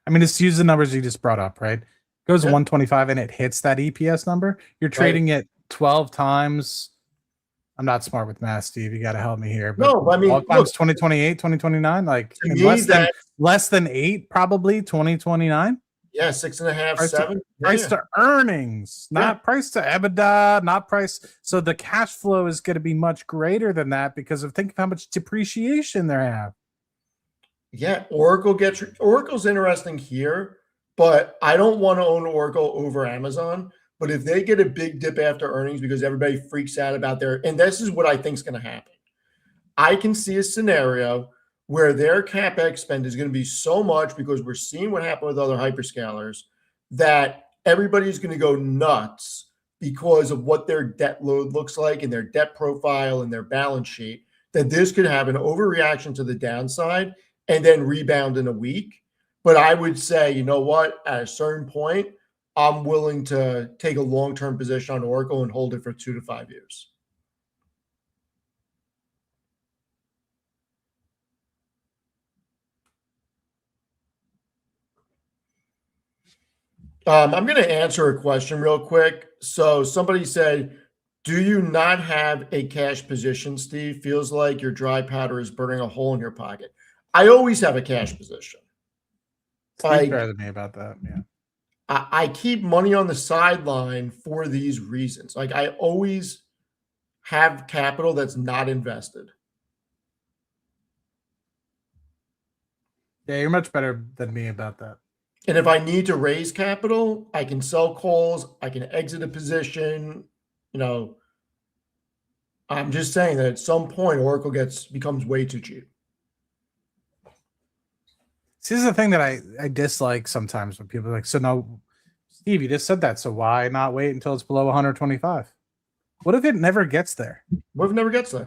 [SPEAKER 2] I mean, it's use the numbers you just brought up, right? It goes to
[SPEAKER 1] Yeah.
[SPEAKER 2] 125 and it hits that EPS number. You're trading it 12 times. I'm not smart with math, Steve. You got to help me here. But
[SPEAKER 1] No, I mean,
[SPEAKER 2] 12 times 2028, 2029, like
[SPEAKER 1] to
[SPEAKER 2] in
[SPEAKER 1] me,
[SPEAKER 2] less than 8, probably 2029.
[SPEAKER 1] yeah, 6.5,
[SPEAKER 2] Price
[SPEAKER 1] 7.
[SPEAKER 2] Price to earnings, not price to EBITDA, not price. So the cash flow is going to be much greater than that because of think of how much depreciation they have.
[SPEAKER 1] Yeah, Oracle's interesting here, but I don't want to own Oracle over Amazon. But if they get a big dip after earnings because everybody freaks out about and this is what I think is going to happen. I can see a scenario where their capex spend is going to be so much because we're seeing what happened with other hyperscalers that everybody's going to go nuts because of what their debt load looks like and their debt profile and their balance sheet, that this could have an overreaction to the downside and then rebound in a week. But I would say, you know what, at a certain point, I'm willing to take a long-term position on Oracle and hold it for 2 to 5 years. I'm going to answer a question real quick. So somebody said, do you not have a cash position, Steve? Feels like your dry powder is burning a hole in your pocket. I always have a cash position.
[SPEAKER 2] Steve better than me about that. Yeah.
[SPEAKER 1] I keep money on the sideline for these reasons. Like I always have capital that's not invested.
[SPEAKER 2] Yeah, you're much better than me about that.
[SPEAKER 1] And if I need to raise capital, I can sell calls, I can exit a position. You know, I'm just saying that at some point Oracle becomes way too cheap.
[SPEAKER 2] See, this is the thing that I dislike sometimes when people are like, so no, Steve, you just said that. So why not wait until it's below 125? What if it never gets there?
[SPEAKER 1] What if it never gets there?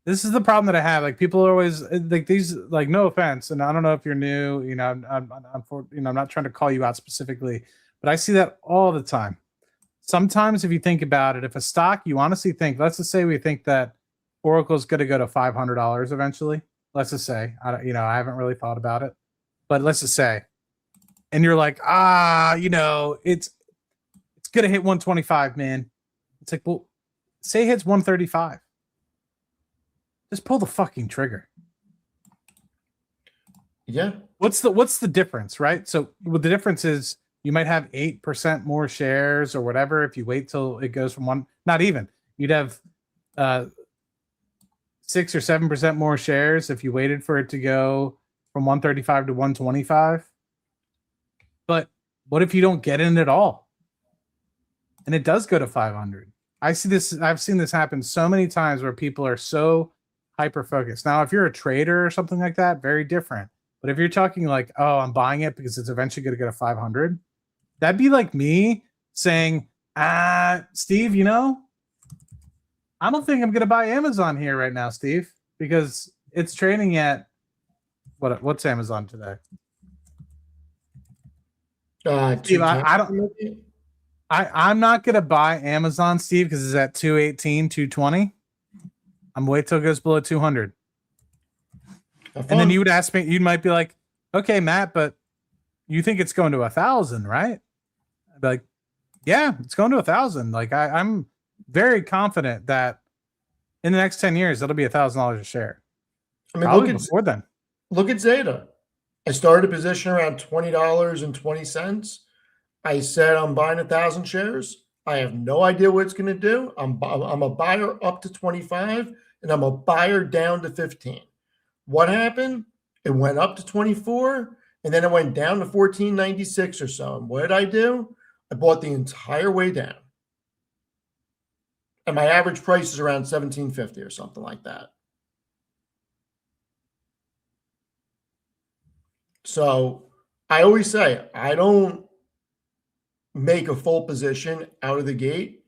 [SPEAKER 2] This is the problem that I have. Like people are always like these, like no offense. And I don't know if you're new, you know, I'm not trying to call you out specifically, but I see that all the time. Sometimes if you think about it, if a stock you honestly think, let's just say we think that Oracle's going to go to $500 eventually. Let's just say, I haven't really thought about it, but let's just say, and you're like, it's going to hit 125, man. It's like, well, say it hits 135. Just pull the fucking trigger.
[SPEAKER 1] Yeah.
[SPEAKER 2] What's the difference, right? So the difference is you might have 8% more shares or whatever if you wait till it goes from one. Not even. You'd have 6 or 7% more shares if you waited for it to go from 135 to 125. But what if you don't get in at all? And it does go to 500. I see this. I've seen this happen so many times where people are so hyper focused. Now, if you're a trader or something like that, very different. But if you're talking like, oh, I'm buying it because it's eventually going to get a 500, that'd be like me saying, Steve, I don't think I'm going to buy Amazon here right now, Steve, because it's trading at what's Amazon today? Steve, I'm not going to buy Amazon, Steve, because it's at 218, 220. I'm wait till it goes below 200. And then you would ask me, you might be like, okay, Matt, but you think it's going to 1,000, right? I'd be like, yeah, it's going to 1,000. Like I'm very confident that in the next 10 years, it'll be $1,000 a share.
[SPEAKER 1] I mean,
[SPEAKER 2] probably before then.
[SPEAKER 1] Look at Zeta. I started a position around $20.20. I said I'm buying 1,000 shares. I have no idea what it's going to do. I'm a buyer up to 25, and I'm a buyer down to 15. What happened? It went up to 24, and then it went down to 14.96 or so. And what did I do? I bought the entire way down. And my average price is around $17.50 or something like that. So I always say, I don't make a full position out of the gate.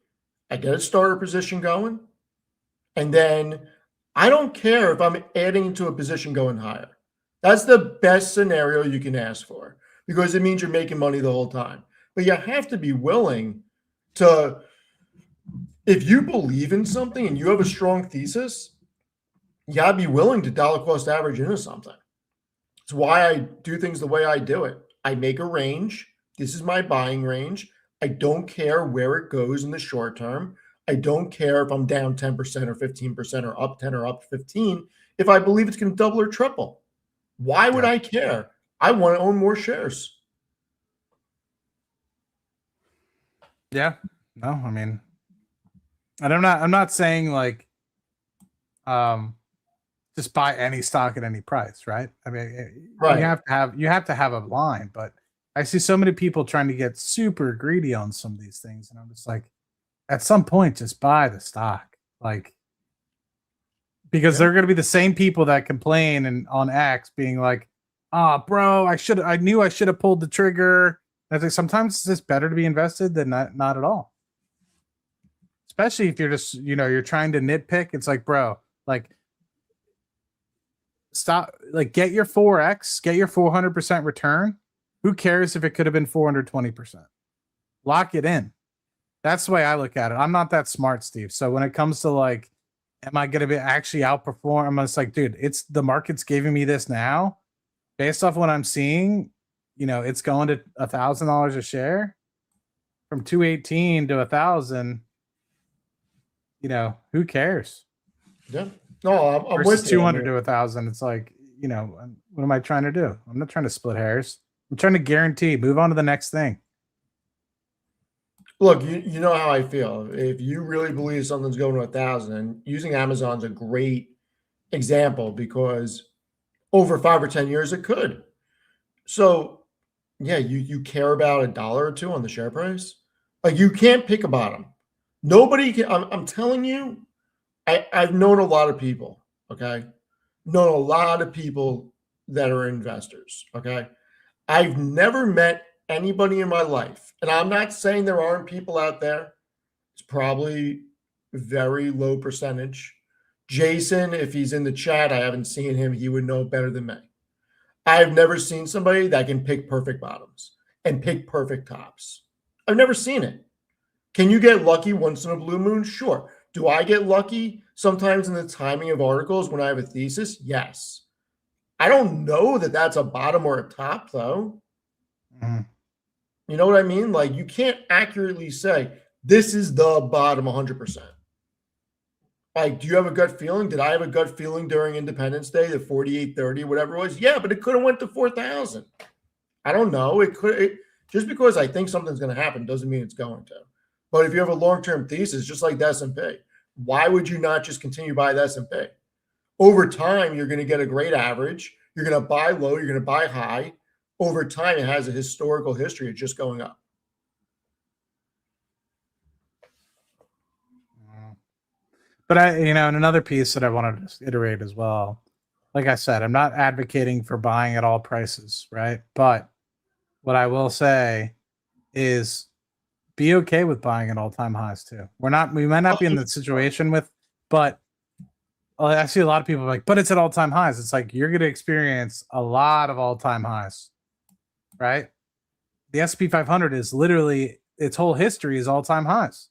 [SPEAKER 1] I get a starter position going. And then I don't care if I'm adding to a position going higher. That's the best scenario you can ask for, because it means you're making money the whole time. But you have to be willing to, if you believe in something and you have a strong thesis, you gotta be willing to dollar cost average into something. It's why I do things the way I do it. I make a range. This is my buying range. I don't care where it goes in the short term. I don't care if I'm down 10% or 15% or up 10 or up 15 if I believe it's going to double or triple. Why would I care? I want to own more shares.
[SPEAKER 2] Yeah. No, I mean, and I'm not saying like just buy any stock at any price, right? I mean,
[SPEAKER 1] right.
[SPEAKER 2] you have to have a line, but I see so many people trying to get super greedy on some of these things, and I'm just like, at some point, just buy the stock, like, because they're going to be the same people that complain and on X being like, "Ah, oh, bro, I knew I should have pulled the trigger." And I think sometimes it's just better to be invested than not at all. Especially if you're just, you're trying to nitpick. It's like, bro, like, stop, like, get your 4X, get your 400% return. Who cares if it could have been 420%? Lock it in. That's the way I look at it. I'm not that smart, Steve. So when it comes to like, am I going to be actually outperform? I'm just like, dude, it's the market's giving me this now based off what I'm seeing. It's going to $1,000 a share from 218 to 1,000. Who cares?
[SPEAKER 1] Yeah. No, I'm
[SPEAKER 2] versus
[SPEAKER 1] with you.
[SPEAKER 2] 200 to 1,000. It's like, what am I trying to do? I'm not trying to split hairs. I'm trying to guarantee, move on to the next thing.
[SPEAKER 1] Look, you know how I feel. If you really believe something's going to 1,000, and using Amazon's a great example because over 5 or 10 years it could. So yeah, you care about $1 or $2 on the share price. Like, you can't pick a bottom. Nobody can. I'm telling you, I've known a lot of people. Okay, known a lot of people that are investors. Okay, I've never met anybody in my life, and I'm not saying there aren't people out there. It's probably very low percentage. Jason, if he's in the chat, I haven't seen him. He would know better than me. I've never seen somebody that can pick perfect bottoms and pick perfect tops. I've never seen it. Can you get lucky once in a blue moon? Sure. Do I get lucky sometimes in the timing of articles when I have a thesis? Yes. I don't know that that's a bottom or a top, though.
[SPEAKER 2] Mm.
[SPEAKER 1] You know what I mean? Like, you can't accurately say this is the bottom 100%. Like, do you have a gut feeling? Did I have a gut feeling during Independence Day, the 48.30, whatever it was? Yeah, but it could have went to 4,000. I don't know. Just because I think something's going to happen doesn't mean it's going to. But if you have a long-term thesis, just like the S&P, why would you not just continue to buy the S&P? Over time, you're going to get a great average. You're going to buy low. You're going to buy high. Over time, it has a historical history of just going up.
[SPEAKER 2] But and another piece that I wanted to iterate as well. Like I said, I'm not advocating for buying at all prices, right? But what I will say is be okay with buying at all-time highs too. We might not be in the situation but I see a lot of people like, but it's at all-time highs. It's like you're going to experience a lot of all-time highs, right? The S&P 500 is literally its whole history is all-time highs.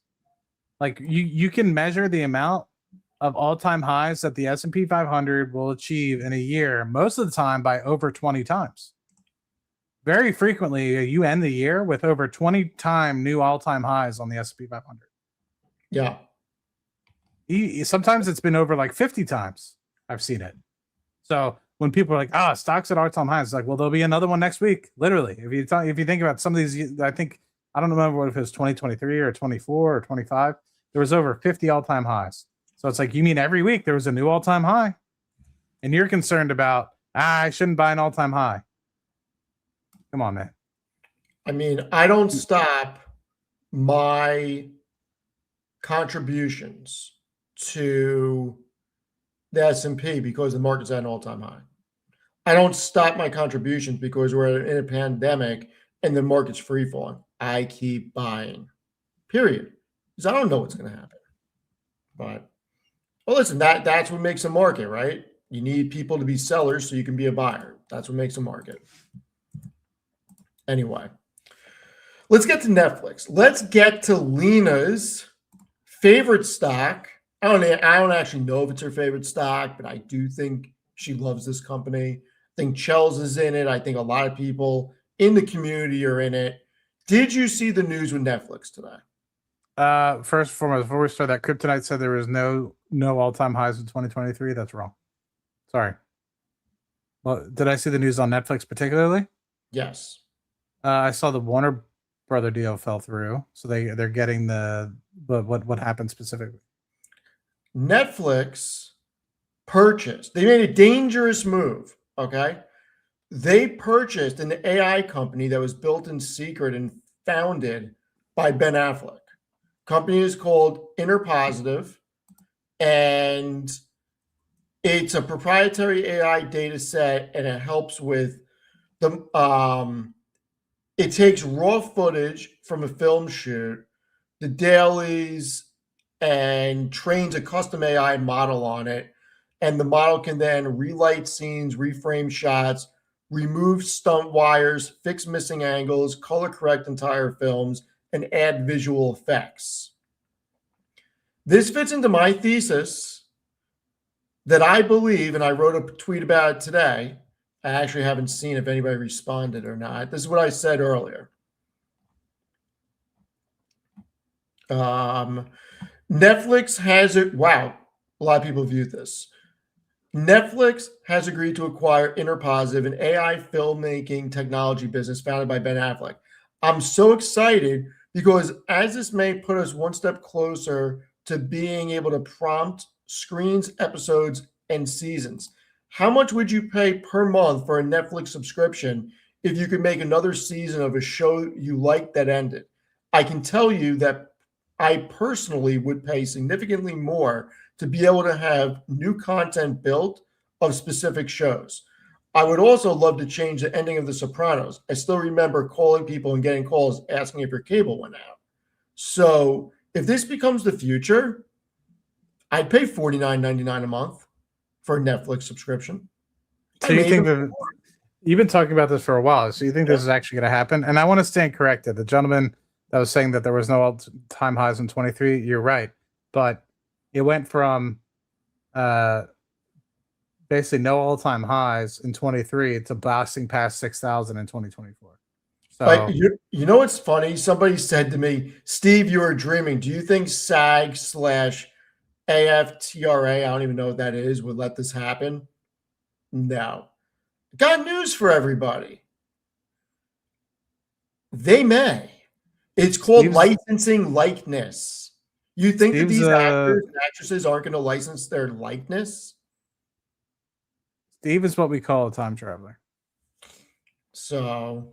[SPEAKER 2] Like you can measure the amount of all-time highs that the S&P 500 will achieve in a year most of the time by over 20 times. Very frequently, you end the year with over 20-time new all-time highs on the S&P 500.
[SPEAKER 1] Yeah.
[SPEAKER 2] Sometimes it's been over like 50 times. I've seen it. So when people are like, stocks at all-time highs, it's like, well, there'll be another one next week. Literally, if you think about some of these, I don't remember if it was 2023 or 24 or 25. There was over 50 all-time highs. So it's like, you mean every week there was a new all-time high, and you're concerned about I shouldn't buy an all-time high. Come on, man.
[SPEAKER 1] I mean, I don't stop my contributions to the S&P because the market's at an all-time high. I don't stop my contributions because we're in a pandemic and the market's free falling. I keep buying, period. Because I don't know what's going to happen. But, well, listen, that's what makes a market, right? You need people to be sellers so you can be a buyer. That's what makes a market. Anyway, let's get to Netflix. Let's get to Lena's favorite stock. I don't actually know if it's her favorite stock, but I do think she loves this company. I think Chels is in it. I think a lot of people in the community are in it. Did you see the news with Netflix today?
[SPEAKER 2] First and foremost, before we start, that Kryptonite said there was no all-time highs in 2023. That's wrong. Sorry. Well, did I see the news on Netflix particularly?
[SPEAKER 1] Yes.
[SPEAKER 2] I saw the Warner Brother deal fell through, so they're getting what happened specifically.
[SPEAKER 1] Netflix purchased. They made a dangerous move. Okay, they purchased an AI company that was built in secret and founded by Ben Affleck. Company is called Interpositive, and it's a proprietary AI data set, and it helps with the it takes raw footage from a film shoot, the dailies, and trains a custom AI model on it. And the model can then relight scenes, reframe shots, remove stunt wires, fix missing angles, color correct entire films, and add visual effects. This fits into my thesis that I believe, and I wrote a tweet about it today. I actually haven't seen if anybody responded or not. This is what I said earlier. Netflix has it. Wow, a lot of people viewed this. Netflix has agreed to acquire Interpositive, an AI filmmaking technology business founded by Ben Affleck. I'm so excited because as this may put us one step closer to being able to prompt screens, episodes, and seasons. How much would you pay per month for a Netflix subscription if you could make another season of a show you liked that ended? I can tell you that I personally would pay significantly more to be able to have new content built of specific shows. I would also love to change the ending of The Sopranos. I still remember calling people and getting calls asking if your cable went out. So if this becomes the future, I'd pay $49.99 a month for a Netflix subscription.
[SPEAKER 2] So you think that you've been talking about this for a while. So you think this is actually going to happen? And I want to stand corrected. The gentleman that was saying that there was no all-time highs in 23, you're right. But it went from basically no all-time highs in 23 to blasting past 6,000 in 2024. So
[SPEAKER 1] you know what's funny? Somebody said to me, Steve, you were dreaming. Do you think SAG/AFTRA, I don't even know what that is, would let this happen? No. Got news for everybody. They may. It's called licensing likeness. You think that these actors and actresses aren't going to license their likeness?
[SPEAKER 2] Steve is what we call a time traveler.
[SPEAKER 1] So,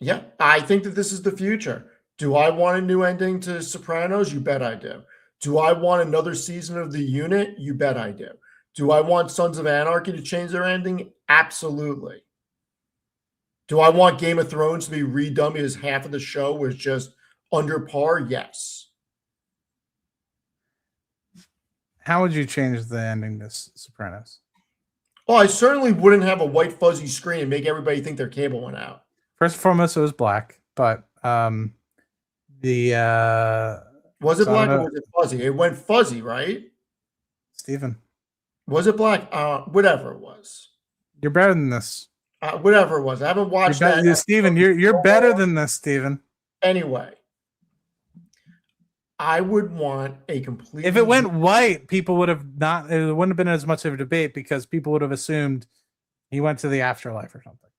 [SPEAKER 1] yeah, I think that this is the future. Do I want a new ending to Sopranos? You bet I do. Do I want another season of The Unit? You bet I do. Do I want Sons of Anarchy to change their ending? Absolutely. Do I want Game of Thrones to be redone because half of the show was just under par? Yes.
[SPEAKER 2] How would you change the ending to Sopranos?
[SPEAKER 1] Oh, I certainly wouldn't have a white fuzzy screen and make everybody think their cable went out.
[SPEAKER 2] First and foremost, it was black, but the
[SPEAKER 1] Was it
[SPEAKER 2] so I
[SPEAKER 1] black
[SPEAKER 2] don't
[SPEAKER 1] or
[SPEAKER 2] know,
[SPEAKER 1] was it fuzzy? It went fuzzy, right?
[SPEAKER 2] Steven,
[SPEAKER 1] Was it black? Whatever it was.
[SPEAKER 2] you're better than this.
[SPEAKER 1] Whatever it was. I haven't watched that.
[SPEAKER 2] Steven, you're better than this, Steven.
[SPEAKER 1] Anyway, I would want a complete.
[SPEAKER 2] If it went white, people would have not. It wouldn't have been as much of a debate because people would have assumed he went to the afterlife or something.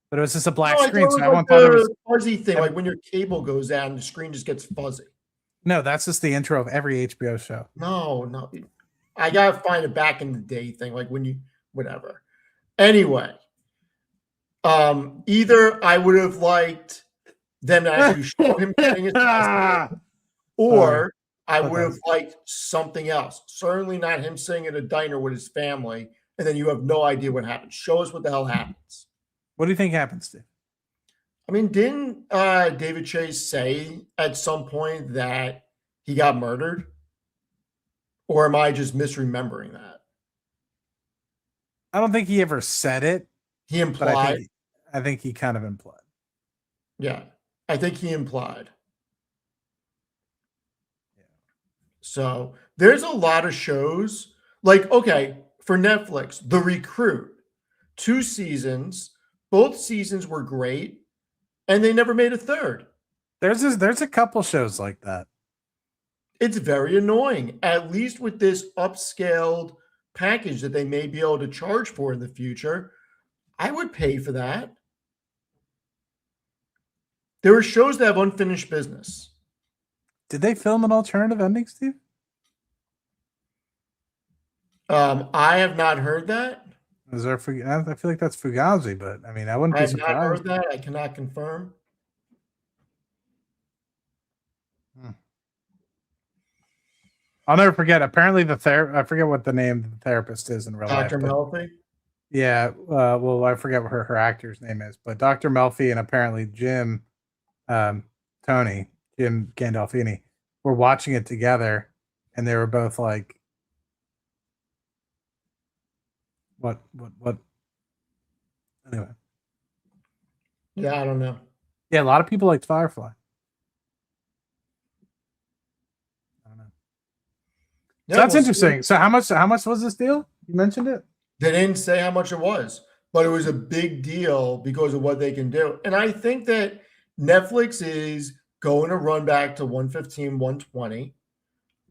[SPEAKER 2] But it was just a black screen, so everyone thought it was
[SPEAKER 1] fuzzy thing, like when your cable goes out and the screen just gets fuzzy.
[SPEAKER 2] No, that's just the intro of every HBO show.
[SPEAKER 1] No, I gotta find a back in the day thing, like when you whatever. Anyway, either I would have liked them to actually show him getting his testimony, or I would have liked something else. Certainly not him sitting at a diner with his family, and then you have no idea what happens. Show us what the hell happens.
[SPEAKER 2] What do you think happens, Steve?
[SPEAKER 1] I mean, didn't David Chase say at some point that he got murdered? Or am I just misremembering that?
[SPEAKER 2] I don't think he ever said it.
[SPEAKER 1] He implied.
[SPEAKER 2] I think he kind of implied.
[SPEAKER 1] Yeah, I think he implied. Yeah. So there's a lot of shows. Like, okay, for Netflix, The Recruit, 2 seasons. Both seasons were great, and they never made a third.
[SPEAKER 2] There's a couple shows like that.
[SPEAKER 1] It's very annoying, at least with this upscaled package that they may be able to charge for in the future. I would pay for that. There are shows that have unfinished business.
[SPEAKER 2] Did they film an alternative ending, Steve?
[SPEAKER 1] I have not heard that.
[SPEAKER 2] Is there? I feel like that's Fugazi, but I mean, I wouldn't be surprised.
[SPEAKER 1] I have not heard that. I cannot confirm.
[SPEAKER 2] I'll never forget. Apparently, I forget what the name of the therapist is in real life.
[SPEAKER 1] Dr. Melfi?
[SPEAKER 2] Yeah. Well, I forget what her actor's name is, but Dr. Melfi and apparently Jim Gandolfini were watching it together, and they were both like, what? Anyway.
[SPEAKER 1] Yeah, I don't know.
[SPEAKER 2] Yeah, a lot of people liked Firefly. I don't know. Yeah, so that's interesting. So how much was this deal? You mentioned it.
[SPEAKER 1] They didn't say how much it was, but it was a big deal because of what they can do. And I think that Netflix is going to run back to 115, 120.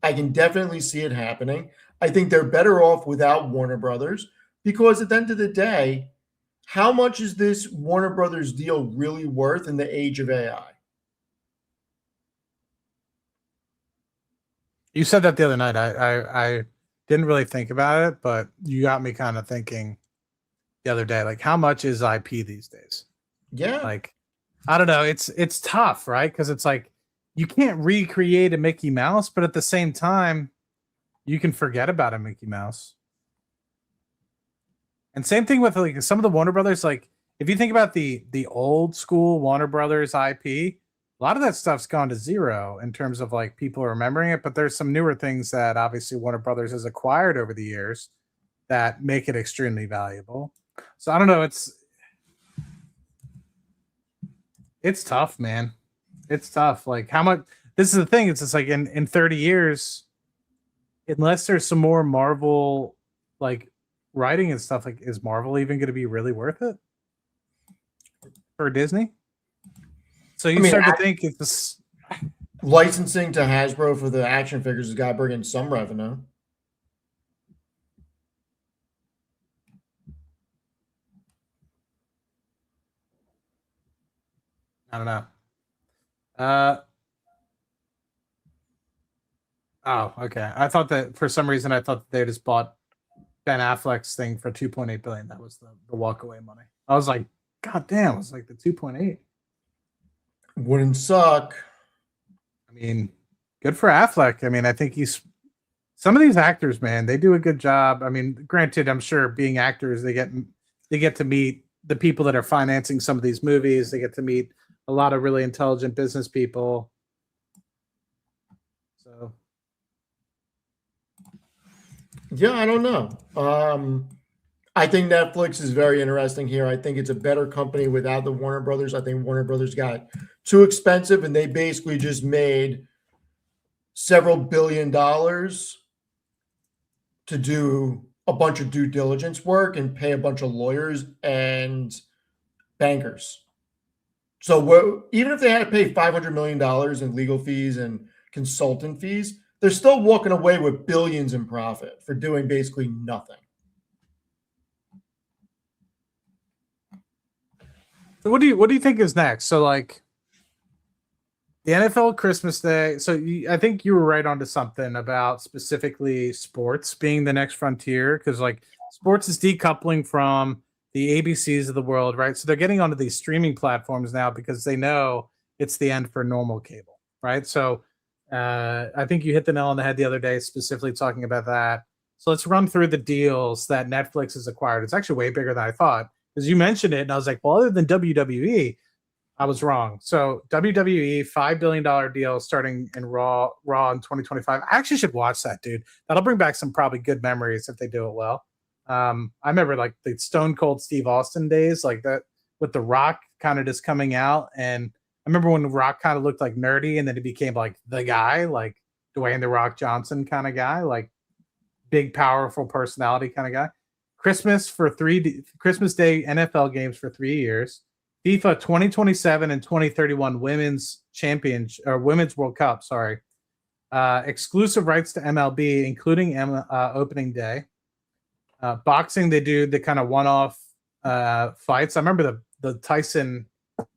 [SPEAKER 1] I can definitely see it happening. I think they're better off without Warner Brothers because at the end of the day, how much is this Warner Brothers deal really worth in the age of AI?
[SPEAKER 2] You said that the other night. I didn't really think about it, but you got me kind of thinking the other day, like how much is IP these days?
[SPEAKER 1] Yeah.
[SPEAKER 2] Like, I don't know. It's tough, right? Because it's like you can't recreate a Mickey Mouse, but at the same time, you can forget about a Mickey Mouse. And same thing with like some of the Warner Brothers. Like if you think about the old school Warner Brothers IP, a lot of that stuff's gone to zero in terms of like people remembering it. But there's some newer things that obviously Warner Brothers has acquired over the years that make it extremely valuable. So I don't know. It's tough, man. It's tough. Like how much? This is the thing. It's just like in 30 years, unless there's some more Marvel like writing and stuff, like is Marvel even going to be really worth it for Disney? So you start to think if this
[SPEAKER 1] licensing to Hasbro for the action figures has got to bring in some revenue.
[SPEAKER 2] I don't know. Oh, okay. I thought that for some reason I thought that they just bought Ben Affleck's thing for $2.8 billion. That was the walkaway money. I was like, God damn! It was like the 2.8.
[SPEAKER 1] Wouldn't suck.
[SPEAKER 2] I mean, Good for Affleck. I mean, I think some of these actors, man, they do a good job. I mean, granted, I'm sure being actors, they get to meet the people that are financing some of these movies. They get to meet a lot of really intelligent business people. So,
[SPEAKER 1] yeah, I don't know. I think Netflix is very interesting here. I think it's a better company without the Warner Brothers. I think Warner Brothers got too expensive, and they basically just made several $billion to do a bunch of due diligence work and pay a bunch of lawyers and bankers. So even if they had to pay $500 million in legal fees and consultant fees, they're still walking away with billions in profit for doing basically nothing.
[SPEAKER 2] so what do you think is next? So like the NFL Christmas Day. So I think you were right onto something about specifically sports being the next frontier, because like sports is decoupling from the ABCs of the world, right? So they're getting onto these streaming platforms now because they know it's the end for normal cable, right? So I think you hit the nail on the head the other day, specifically talking about that. So let's run through the deals that Netflix has acquired. It's actually way bigger than I thought, because you mentioned it, and I was like, well, other than WWE, I was wrong. So WWE $5 billion deal starting in Raw in 2025. I actually should watch that, dude. That'll bring back some probably good memories if they do it well. I remember like the Stone Cold Steve Austin days, like that with The Rock kind of just coming out. And I remember when The Rock kind of looked like nerdy, and then he became like the guy, like Dwayne The Rock Johnson kind of guy, like big, powerful personality kind of guy. Christmas Day NFL games for 3 years. FIFA 2027 and 2031 Women's Championship or Women's World Cup. Sorry, exclusive rights to MLB, including opening day. Boxing, they do the kind of one-off fights. I remember the Tyson.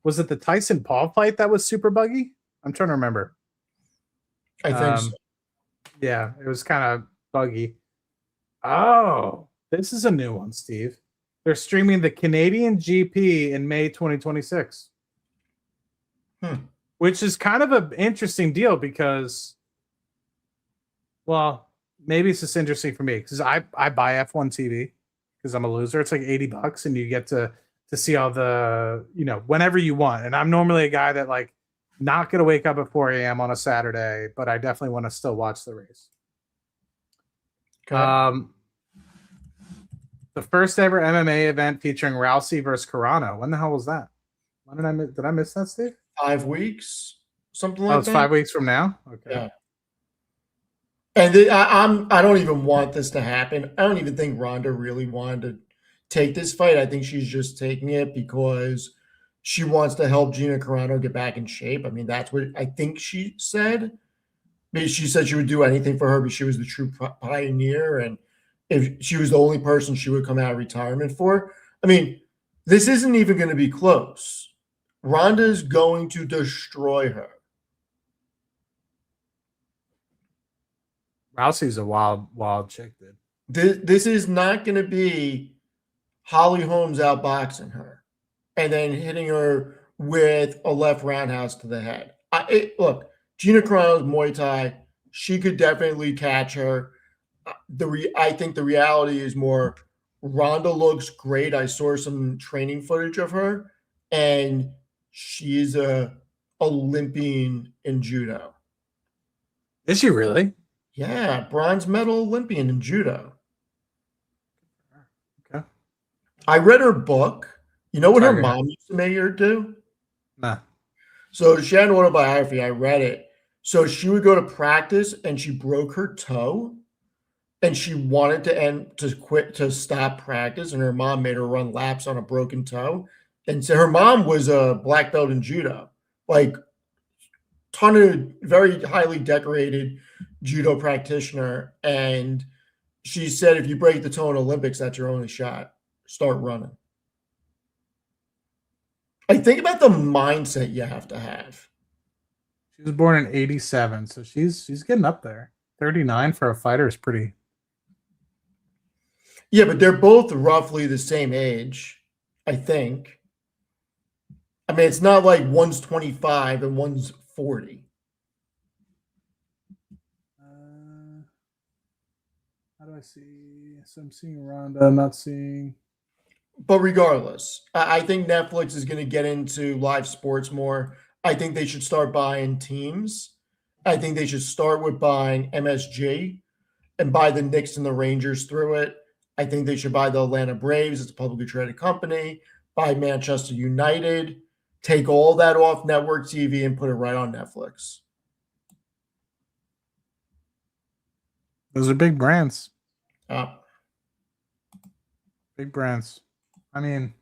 [SPEAKER 2] Was it the Tyson Paul fight that was super buggy? I'm trying to remember.
[SPEAKER 1] I think so.
[SPEAKER 2] Yeah, it was kind of buggy. Oh, this is a new one, Steve. They're streaming the Canadian GP in May 2026, which is kind of an interesting deal because, well, maybe it's just interesting for me because I buy F1 TV because I'm a loser. It's like $80 and you get to see all the, whenever you want. And I'm normally a guy that like not going to wake up at 4 a.m. on a Saturday, but I definitely want to still watch the race. Okay. The first ever MMA event featuring Rousey versus Carano. When the hell was that? Did I miss that, Steve?
[SPEAKER 1] 5 weeks, something like that.
[SPEAKER 2] It's 5 weeks from now. Okay.
[SPEAKER 1] Yeah. And I don't even want this to happen. I don't even think Ronda really wanted to take this fight. I think she's just taking it because she wants to help Gina Carano get back in shape. I mean, that's what I think she said. Maybe she said she would do anything for her, but she was the true pioneer, and if she was the only person she would come out of retirement for. I mean, this isn't even going to be close. Ronda is going to destroy her.
[SPEAKER 2] Rousey's a wild chick, dude.
[SPEAKER 1] This is not going to be Holly Holmes outboxing her and then hitting her with a left roundhouse to the head. Look, Gina Carano's Muay Thai. She could definitely catch her. I think the reality is more Ronda looks great. I saw some training footage of her, and she's a Olympian in judo.
[SPEAKER 2] Is she really?
[SPEAKER 1] Yeah, bronze medal Olympian in judo.
[SPEAKER 2] Okay.
[SPEAKER 1] I read her book. You know what her mom used to make her do?
[SPEAKER 2] Nah.
[SPEAKER 1] So she had an autobiography. I read it. So she would go to practice and she broke her toe and she wanted to stop practice. And her mom made her run laps on a broken toe. And so her mom was a black belt in judo, like ton of very highly decorated judo practitioner. And she said, if you break the toe in Olympics, that's your only shot. Start running. I think about the mindset you have to have.
[SPEAKER 2] She was born in 87, so she's getting up there. 39 for a fighter is pretty.
[SPEAKER 1] Yeah, but they're both roughly the same age, I think. I mean, it's not like one's 25 and one's 40.
[SPEAKER 2] How do I see? So I'm seeing Ronda. I'm not seeing.
[SPEAKER 1] But regardless, I think Netflix is going to get into live sports more. I think they should start buying teams. I think they should start with buying MSG and buy the Knicks and the Rangers through it. I think they should buy the Atlanta Braves. It's a publicly traded company. Buy Manchester United. Take all that off network TV and put it right on Netflix.
[SPEAKER 2] Those are big brands.
[SPEAKER 1] Uh,
[SPEAKER 2] Big brands. I mean,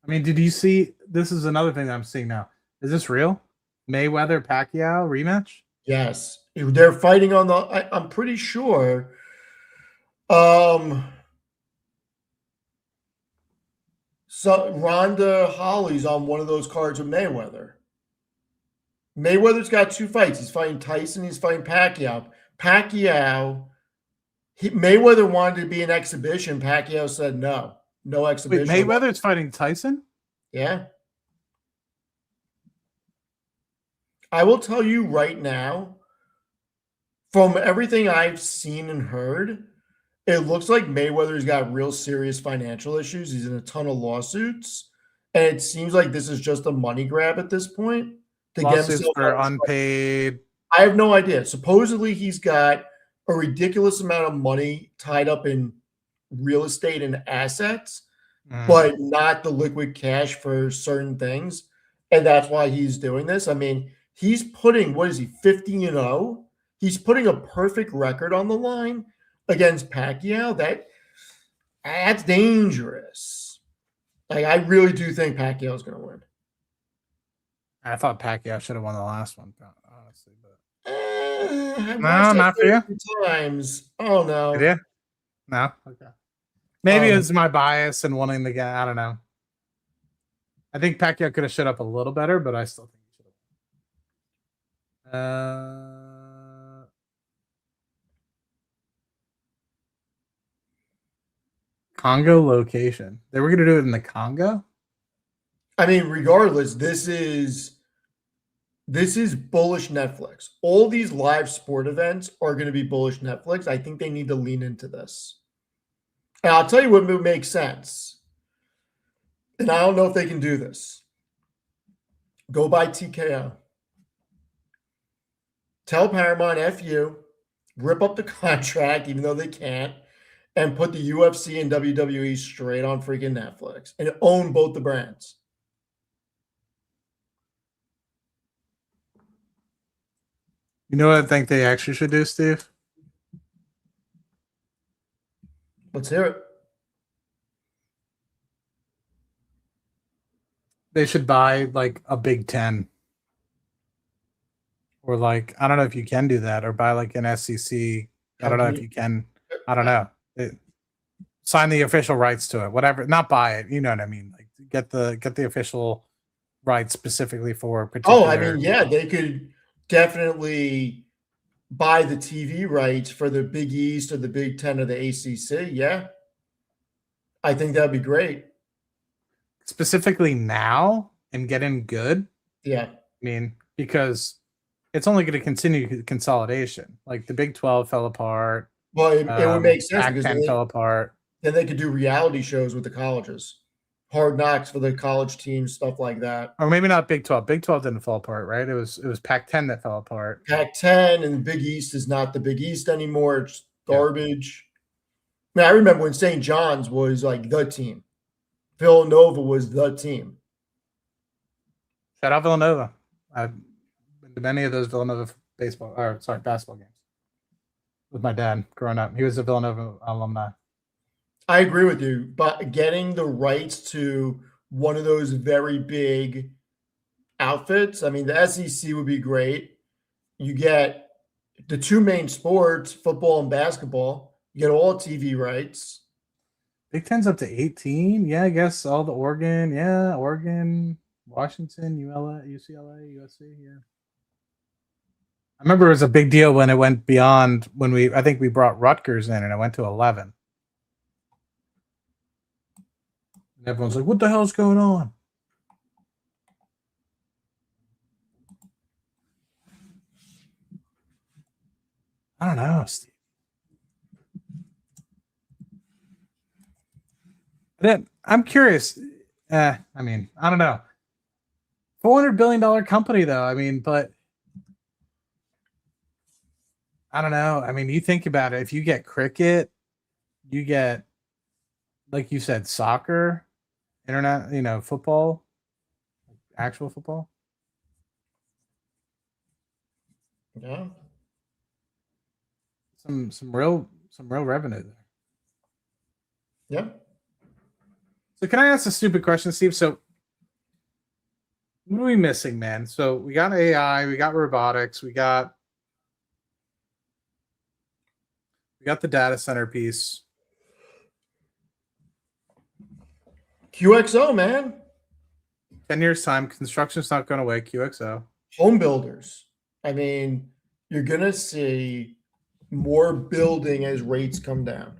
[SPEAKER 2] did you see? This is another thing that I'm seeing now. Is this real? Mayweather Pacquiao rematch?
[SPEAKER 1] yes, they're fighting on the. I'm pretty sure. So Ronda Holly's on one of those cards with Mayweather. Mayweather's got 2 fights. He's fighting Tyson. He's fighting Pacquiao. Mayweather wanted to be an exhibition. Pacquiao said no. No
[SPEAKER 2] Wait,
[SPEAKER 1] exhibition.
[SPEAKER 2] Mayweather's fighting Tyson?
[SPEAKER 1] Yeah. I will tell you right now, from everything I've seen and heard, it looks like Mayweather's got real serious financial issues. He's in a ton of lawsuits. And it seems like this is just a money grab at this point to get
[SPEAKER 2] Lawsuits
[SPEAKER 1] himself
[SPEAKER 2] for
[SPEAKER 1] out of trouble.
[SPEAKER 2] unpaid.
[SPEAKER 1] I have no idea. Supposedly, he's got a ridiculous amount of money tied up in real estate and assets, but not the liquid cash for certain things. And that's why he's doing this. I mean, he's putting, what is he, 50-0? He's putting a perfect record on the line against Pacquiao. That's dangerous. Like, I really do think Pacquiao is going to win.
[SPEAKER 2] I thought Pacquiao should have won the last one, honestly. But
[SPEAKER 1] No,
[SPEAKER 2] not for you.
[SPEAKER 1] Times. Oh no.
[SPEAKER 2] Yeah. No. Okay. Maybe it's my bias and wanting the guy. I don't know. I think Pacquiao could have showed up a little better, but I still think he should have. Congo location. They were going to do it in the Congo.
[SPEAKER 1] I mean, regardless, this is bullish Netflix. All these live sport events are going to be bullish Netflix. I think they need to lean into this. And I'll tell you what would make sense. And I don't know if they can do this. Go buy TKO. Tell Paramount F you, rip up the contract, even though they can't, and put the UFC and WWE straight on freaking Netflix and own both the brands.
[SPEAKER 2] You know what I think they actually should do, Steve?
[SPEAKER 1] Let's hear it.
[SPEAKER 2] They should buy like a Big Ten. Or like, I don't know if you can do that, or buy like an SEC. I don't know if you can. I don't know. Sign the official rights to it, whatever. Not buy it. You know what I mean? Like get the official rights specifically for particular.
[SPEAKER 1] Oh, I mean, yeah, they could definitely buy the TV rights for the Big East or the Big Ten or the ACC. Yeah, I think that'd be great.
[SPEAKER 2] Specifically now and get in good.
[SPEAKER 1] Yeah,
[SPEAKER 2] I mean, because it's only going to continue consolidation. Like the Big 12 fell apart.
[SPEAKER 1] well, it would make sense because
[SPEAKER 2] Pac-10 fell apart.
[SPEAKER 1] Then they could do reality shows with the colleges, Hard Knocks for the college teams, stuff like that.
[SPEAKER 2] Or maybe not Big 12. Big 12 didn't fall apart, right? It was Pac-10 that fell apart.
[SPEAKER 1] Pac-10 and the Big East is not the Big East anymore. It's garbage. Yeah. I mean, I remember when St. John's was like the team. Villanova was the team.
[SPEAKER 2] Shout out Villanova. I've been to many of those Villanova basketball games with my dad growing up. He was a Villanova alumni.
[SPEAKER 1] I agree with you, but getting the rights to one of those very big outfits, I mean, the SEC would be great. You get the 2 main sports, football and basketball. You get all TV rights.
[SPEAKER 2] Big Ten's up to 18. Yeah, I guess all the Oregon. Yeah, Oregon, Washington, UCLA, USC. Yeah. I remember it was a big deal when it went beyond I think we brought Rutgers in and it went to 11. And everyone's like, what the hell's going on? I don't know, Steve. Then I'm curious. I mean, I don't know. $400 billion company, though. I mean, but I don't know. I mean, you think about it. If you get cricket, you get, like you said, soccer, internet, football, actual football.
[SPEAKER 1] Yeah.
[SPEAKER 2] Some real revenue there.
[SPEAKER 1] Yeah.
[SPEAKER 2] So can I ask a stupid question, Steve? So what are we missing, man? So we got AI, we got robotics, we got the data center piece.
[SPEAKER 1] QXO, man.
[SPEAKER 2] 10 years time, construction's not going away. QXO.
[SPEAKER 1] Home builders. I mean, you're going to see more building as rates come down.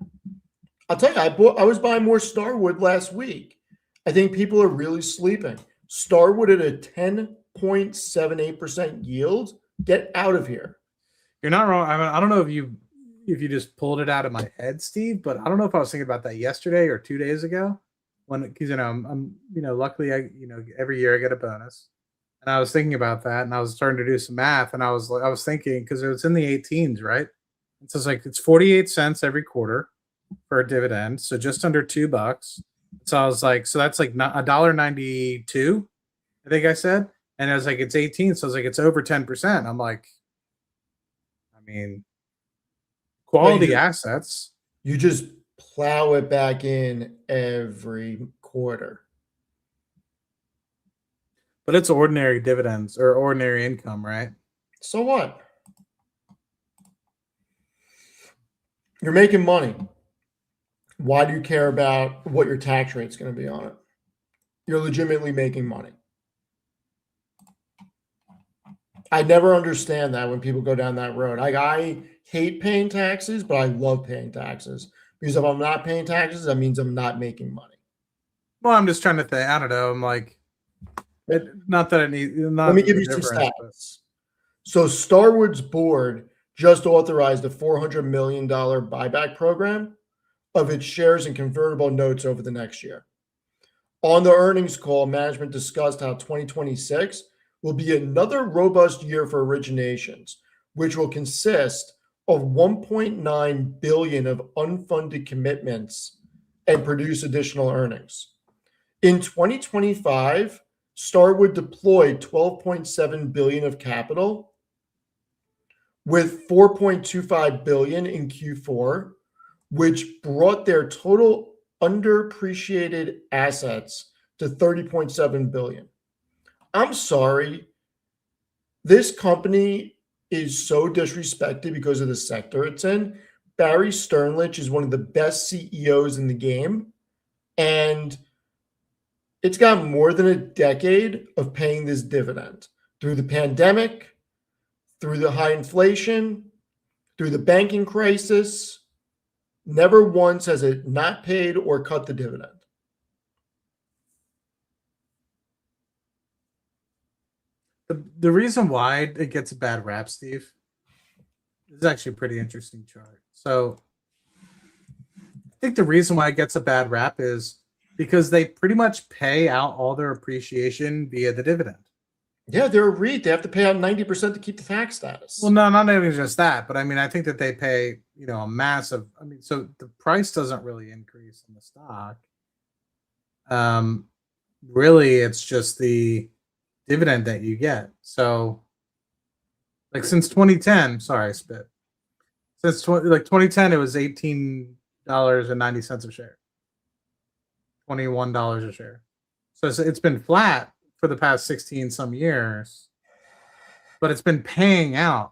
[SPEAKER 1] I'll tell you, I was buying more Starwood last week. I think people are really sleeping. Starwood at a 10.78% yield. Get out of here.
[SPEAKER 2] You're not wrong. I mean, I don't know if you just pulled it out of my head, Steve, but I don't know if I was thinking about that yesterday or 2 days ago. Because I'm luckily I every year I get a bonus, and I was thinking about that, and I was starting to do some math, and I was thinking, because it was in the 18s, right? And so it's like it's 48 cents every quarter for a dividend, so just under $2. So I was like, so that's like $1.92, I think I said, and I was like, it's 18, so I was like, it's over 10%. I'm like, I mean, quality assets.
[SPEAKER 1] You just plow it back in every quarter.
[SPEAKER 2] But it's ordinary dividends or ordinary income, right?
[SPEAKER 1] So what? You're making money. Why do you care about what your tax rate's going to be on it? You're legitimately making money. I never understand that when people go down that road. I hate paying taxes, but I love paying taxes, because if I'm not paying taxes, that means I'm not making money.
[SPEAKER 2] Well, I'm just trying to think. I don't know. I'm like, not that I need.
[SPEAKER 1] Let me give you some stats. So Starwood's board just authorized a $400 million buyback program of its shares and convertible notes over the next year. On the earnings call, management discussed how 2026 will be another robust year for originations, which will consist of 1.9 billion of unfunded commitments and produce additional earnings. In 2025, Starwood deployed 12.7 billion of capital, with 4.25 billion in Q4, which brought their total underappreciated assets to 30.7 billion. I'm sorry. This company is so disrespected because of the sector it's in. Barry Sternlich is one of the best CEOs in the game, and it's got more than a decade of paying this dividend through the pandemic, through the high inflation, through the banking crisis. Never once has it not paid or cut the dividend.
[SPEAKER 2] The reason why it gets a bad rap, Steve, is actually a pretty interesting chart. So I think the reason why it gets a bad rap is because they pretty much pay out all their appreciation via the dividend.
[SPEAKER 1] Yeah, they're a REIT. They have to pay out 90% to keep the tax status.
[SPEAKER 2] Well, no, not even just that, but I mean, I think that they pay, a massive. I mean, so the price doesn't really increase in the stock. Really, it's just the dividend that you get. So, like since 2010, sorry, I spit. Since 2010, it was $18.90 a share, $21 a share. So it's been flat for the past 16 some years, but it's been paying out.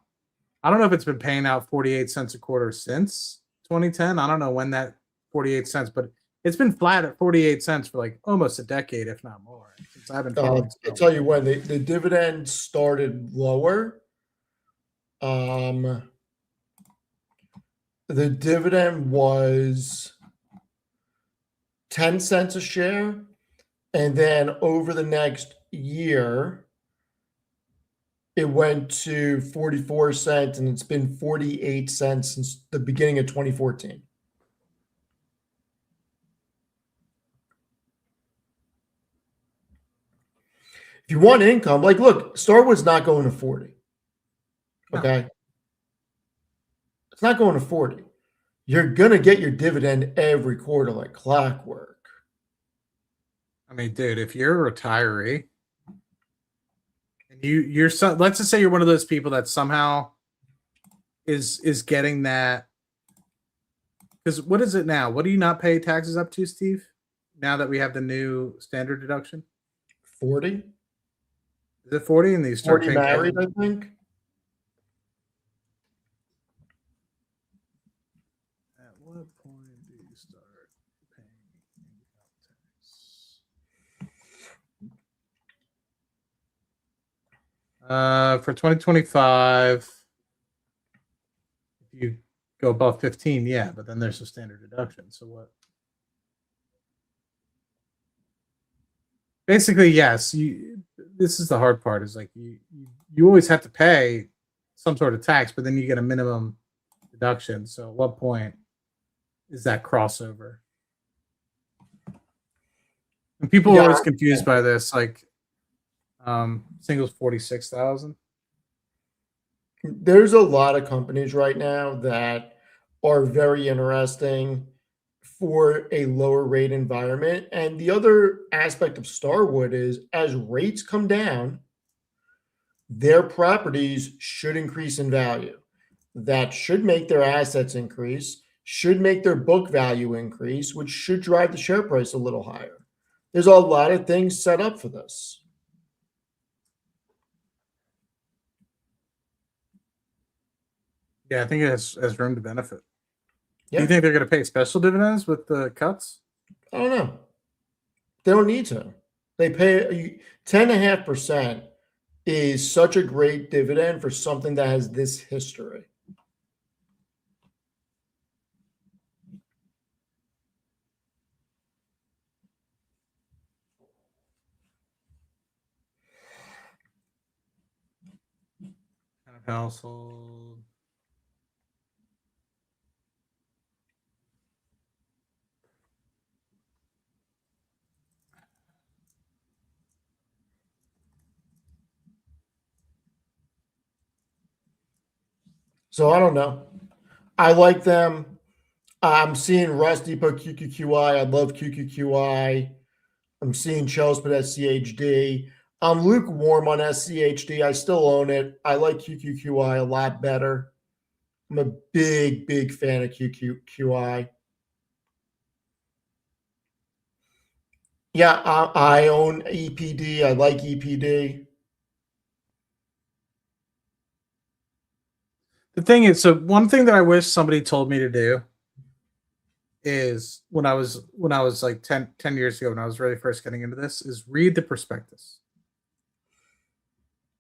[SPEAKER 2] I don't know if it's been paying out 48 cents a quarter since 2010. I don't know when that 48 cents, but it's been flat at 48 cents for like almost a decade, if not more. Since I've been following.
[SPEAKER 1] I'll tell you when the dividend started lower. The dividend was 10 cents a share. And then over the next year, it went to 44 cents, and it's been 48 cents since the beginning of 2014. If you want income, like, look, Starwood's not going to 40.
[SPEAKER 2] No.
[SPEAKER 1] Okay. It's not going to 40. You're going to get your dividend every quarter like clockwork.
[SPEAKER 2] I mean, dude, if you're a retiree and you're let's just say you're one of those people that somehow is getting that, because what is it now? What do you not pay taxes up to, Steve? Now that we have the new standard deduction,
[SPEAKER 1] 40?
[SPEAKER 2] is it 40? And you start
[SPEAKER 1] 40
[SPEAKER 2] paying
[SPEAKER 1] married,
[SPEAKER 2] taxes?
[SPEAKER 1] I think.
[SPEAKER 2] At what point do you start paying income tax? For 2025, if you go above 15, yeah, but then there's a standard deduction. So what? Basically, yes. This is the hard part. Is like you always have to pay some sort of tax, but then you get a minimum deduction. So at what point is that crossover? And people are always confused by this. Like, singles 46,000.
[SPEAKER 1] There's a lot of companies right now that are very interesting for a lower rate environment. And the other aspect of Starwood is as rates come down, their properties should increase in value. That should make their assets increase, should make their book value increase, which should drive the share price a little higher. There's a lot of things set up for this.
[SPEAKER 2] Yeah, I think it has room to benefit.
[SPEAKER 1] Yeah.
[SPEAKER 2] Do you think they're going to pay special dividends with the cuts?
[SPEAKER 1] I don't know. They don't need to. They pay 10.5% is such a great dividend for something that has this history.
[SPEAKER 2] Kind of household.
[SPEAKER 1] So I don't know. I like them. I'm seeing Rusty put QQQI. I love QQQI. I'm seeing Chelsea put SCHD. I'm lukewarm on SCHD. I still own it. I like QQQI a lot better. I'm a big, big fan of QQQI. Yeah, I own EPD. I like EPD.
[SPEAKER 2] The thing is, so one thing that I wish somebody told me to do is when I was like 10 years ago, when I was really first getting into this, is read the prospectus.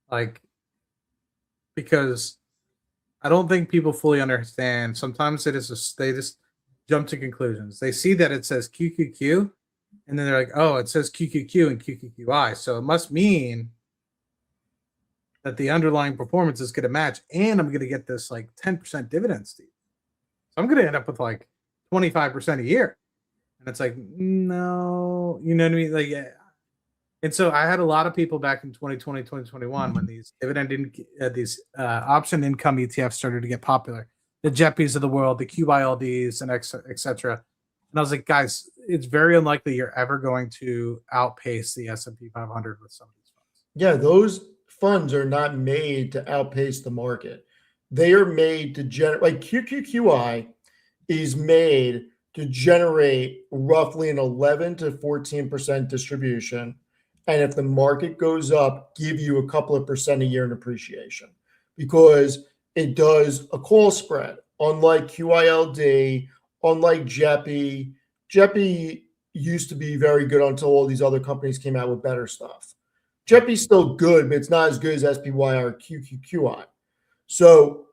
[SPEAKER 2] Like, because I don't think people fully understand. Sometimes they just jump to conclusions. They see that it says QQQ, and then they're like, oh, it says QQQ and QQQI, so it must mean that the underlying performance is going to match, and I'm going to get this like 10% dividend, Steve. So I'm going to end up with like 25% a year. And it's like, no, you know what I mean? Like, yeah. And so I had a lot of people back in 2020, 2021 when these option income ETFs started to get popular. The Jeppies of the world, the QYLDs, and etc. And I was like, guys, it's very unlikely you're ever going to outpace the S&P 500 with some of these funds.
[SPEAKER 1] Yeah, those funds are not made to outpace the market. They are made to generate, like QQQI is made to generate roughly an 11 to 14% distribution. And if the market goes up, give you a couple of percent a year in appreciation because it does a call spread. Unlike QILD, unlike Jeppy. Jeppy used to be very good until all these other companies came out with better stuff. Jeppy's still good, but it's not as good as SPY or QQQI. So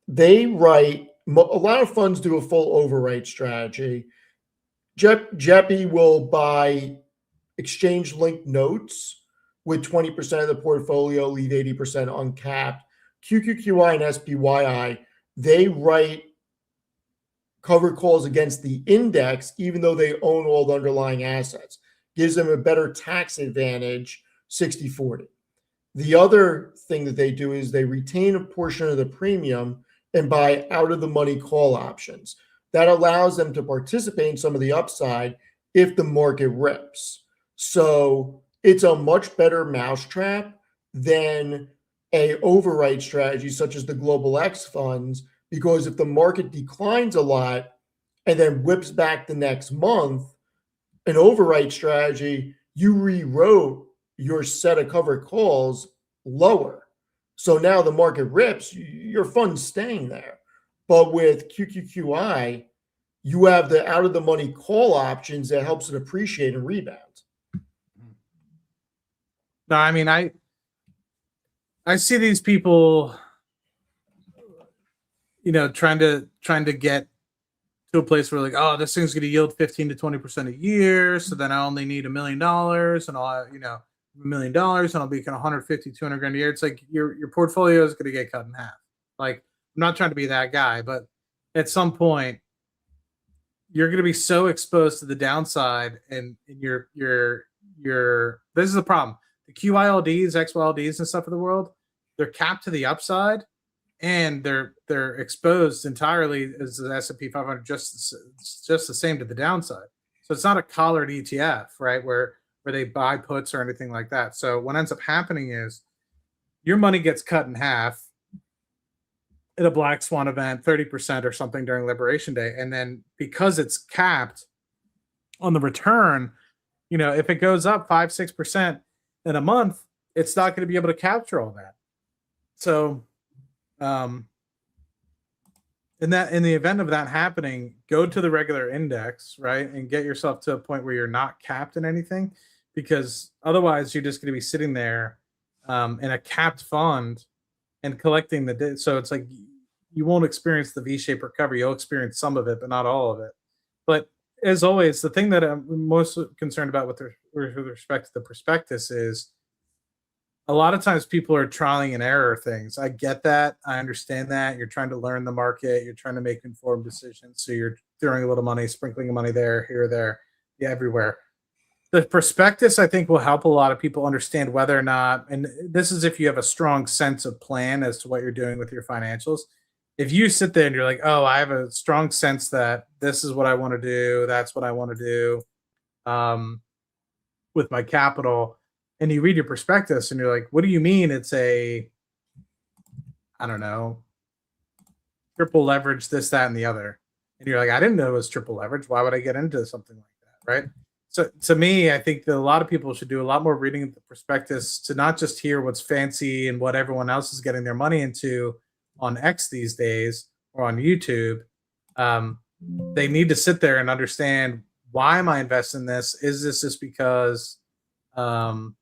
[SPEAKER 1] they write, a lot of funds do a full overwrite strategy. Jeppy will buy exchange linked notes with 20% of the portfolio, leave 80% uncapped. QQQI and SPYI, they write cover calls against the index, even though they own all the underlying assets. Gives them a better tax advantage 60/40. The other thing that they do is they retain a portion of the premium and buy out of the money call options. That allows them to participate in some of the upside if the market rips. So it's a much better mousetrap than a overwrite strategy such as the Global X funds, because if the market declines a lot and then whips back the next month, an overwrite strategy, you rewrote your set of covered calls lower. So now the market rips, your fund's staying there. But with QQQI, you have the out of the money call options that helps it appreciate and rebound.
[SPEAKER 2] No, I mean, I see these people, trying to get to a place where like, oh, this thing's going to yield 15 to 20% a year. So then I only need $1 million and I'll, $1 million and I'll be kind of 150, 200 grand a year. It's like your portfolio is going to get cut in half. Like, I'm not trying to be that guy, but at some point you're going to be so exposed to the downside and your, this is the problem. The QYLDs, XYLDs and stuff of the world, they're capped to the upside and they're exposed entirely as the S&P 500 just the same to the downside. So it's not a collared ETF, right, where they buy puts or anything like that. So what ends up happening is your money gets cut in half at a black swan event, 30% or something during Liberation Day, and then because it's capped on the return, if it goes up 5-6% in a month, it's not going to be able to capture all that. So in the event of that happening, go to the regular index, right, and get yourself to a point where you're not capped in anything, because otherwise you're just going to be sitting there in a capped fund and collecting the. So it's like you won't experience the V-shaped recovery. You'll experience some of it, but not all of it. But as always, the thing that I'm most concerned about with respect to the prospectus is a lot of times people are trialing and error things. I get that. I understand that. You're trying to learn the market. You're trying to make informed decisions. So you're throwing a little money, sprinkling money there, here, there, yeah, everywhere. The prospectus, I think, will help a lot of people understand whether or not, and this is if you have a strong sense of plan as to what you're doing with your financials. If you sit there and you're like, oh, I have a strong sense that this is what I want to do, that's what I want to do with my capital, and you read your prospectus and you're like, what do you mean it's a, I don't know, triple leverage, this, that, and the other? And you're like, I didn't know it was triple leverage. Why would I get into something like that, right? So to me, I think that a lot of people should do a lot more reading of the prospectus to not just hear what's fancy and what everyone else is getting their money into on X these days or on YouTube. They need to sit there and understand, why am I investing in this? Is this just because somebody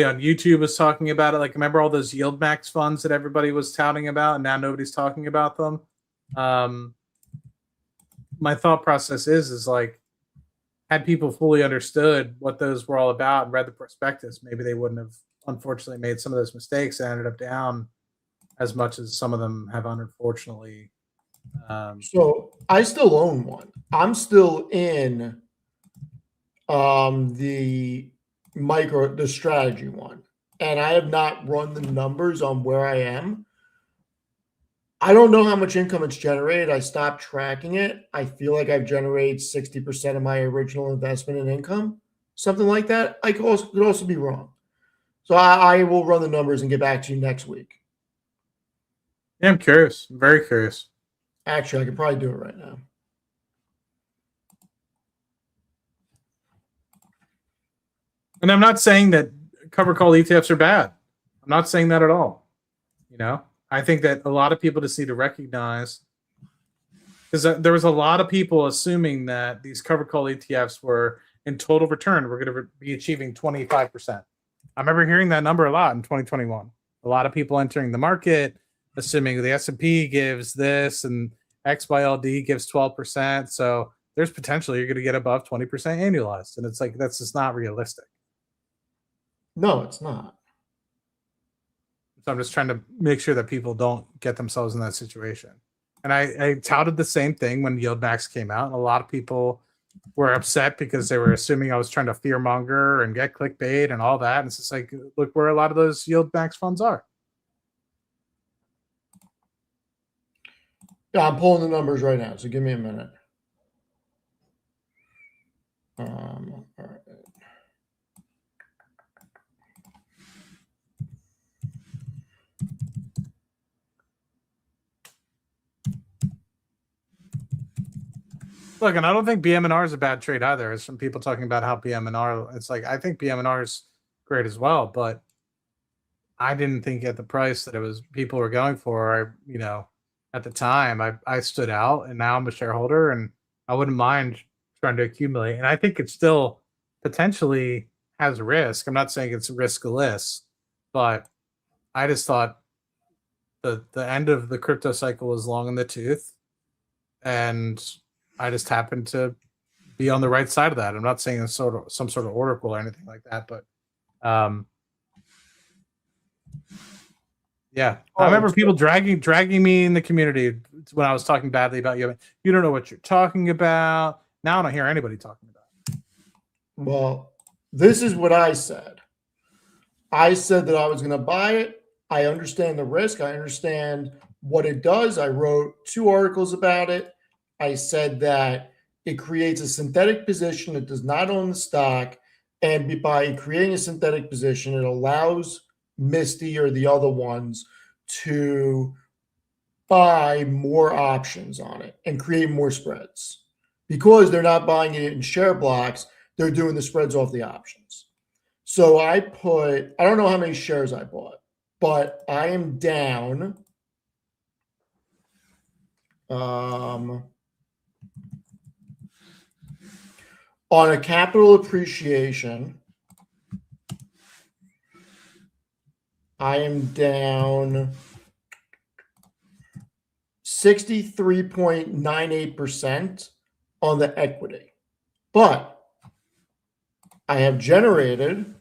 [SPEAKER 2] on YouTube was talking about it? Like, remember all those yield max funds that everybody was touting about and now nobody's talking about them? My thought process is like, had people fully understood what those were all about and read the prospectus, maybe they wouldn't have, unfortunately, made some of those mistakes and ended up down as much as some of them have, unfortunately.
[SPEAKER 1] So I still own one. I'm still in the strategy one, and I have not run the numbers on where I am. I don't know how much income it's generated. I stopped tracking it. I feel like I've generated 60% of my original investment in income, something like that. I could also be wrong. So I will run the numbers and get back to you next week.
[SPEAKER 2] Yeah, I'm curious. I'm very curious.
[SPEAKER 1] Actually, I could probably do it right now.
[SPEAKER 2] And I'm not saying that cover call ETFs are bad. I'm not saying that at all. I think that a lot of people just need to recognize, because there was a lot of people assuming that these cover call ETFs were, in total return, we're going to be achieving 25%. I remember hearing that number a lot in 2021. A lot of people entering the market assuming the S&P gives this and XYLD gives 12%. So there's potential you're going to get above 20% annualized. And it's like, that's just not realistic.
[SPEAKER 1] No, it's not.
[SPEAKER 2] So I'm just trying to make sure that people don't get themselves in that situation. And I touted the same thing when Yield Max came out. And a lot of people were upset because they were assuming I was trying to fearmonger and get clickbait and all that. And it's just like, look where a lot of those yield max funds are.
[SPEAKER 1] Yeah, I'm pulling the numbers right now, so give me a minute. All right.
[SPEAKER 2] Look, and I don't think BM&R is a bad trade either. There's some people talking about how BM&R, it's like, I think BM&R is great as well, but I didn't think at the price that it was people were going for, at the time I stood out, and now I'm a shareholder and I wouldn't mind trying to accumulate. And I think it still potentially has risk. I'm not saying it's riskless, but I just thought the end of the crypto cycle was long in the tooth, and I just happened to be on the right side of that. I'm not saying it's some sort of oracle or anything like that, but yeah, I remember people dragging me in the community when I was talking badly about you. You don't know what you're talking about. Now I don't hear anybody talking about it.
[SPEAKER 1] Well, this is what I said. I said that I was going to buy it. I understand the risk. I understand what it does. I wrote 2 articles about it. I said that it creates a synthetic position. It does not own the stock. And by creating a synthetic position, it allows Misty or the other ones to buy more options on it and create more spreads. Because they're not buying it in share blocks, they're doing the spreads off the options. So I don't know how many shares I bought, but I am down. On a capital appreciation, I am down 63.98% on the equity. But I have generated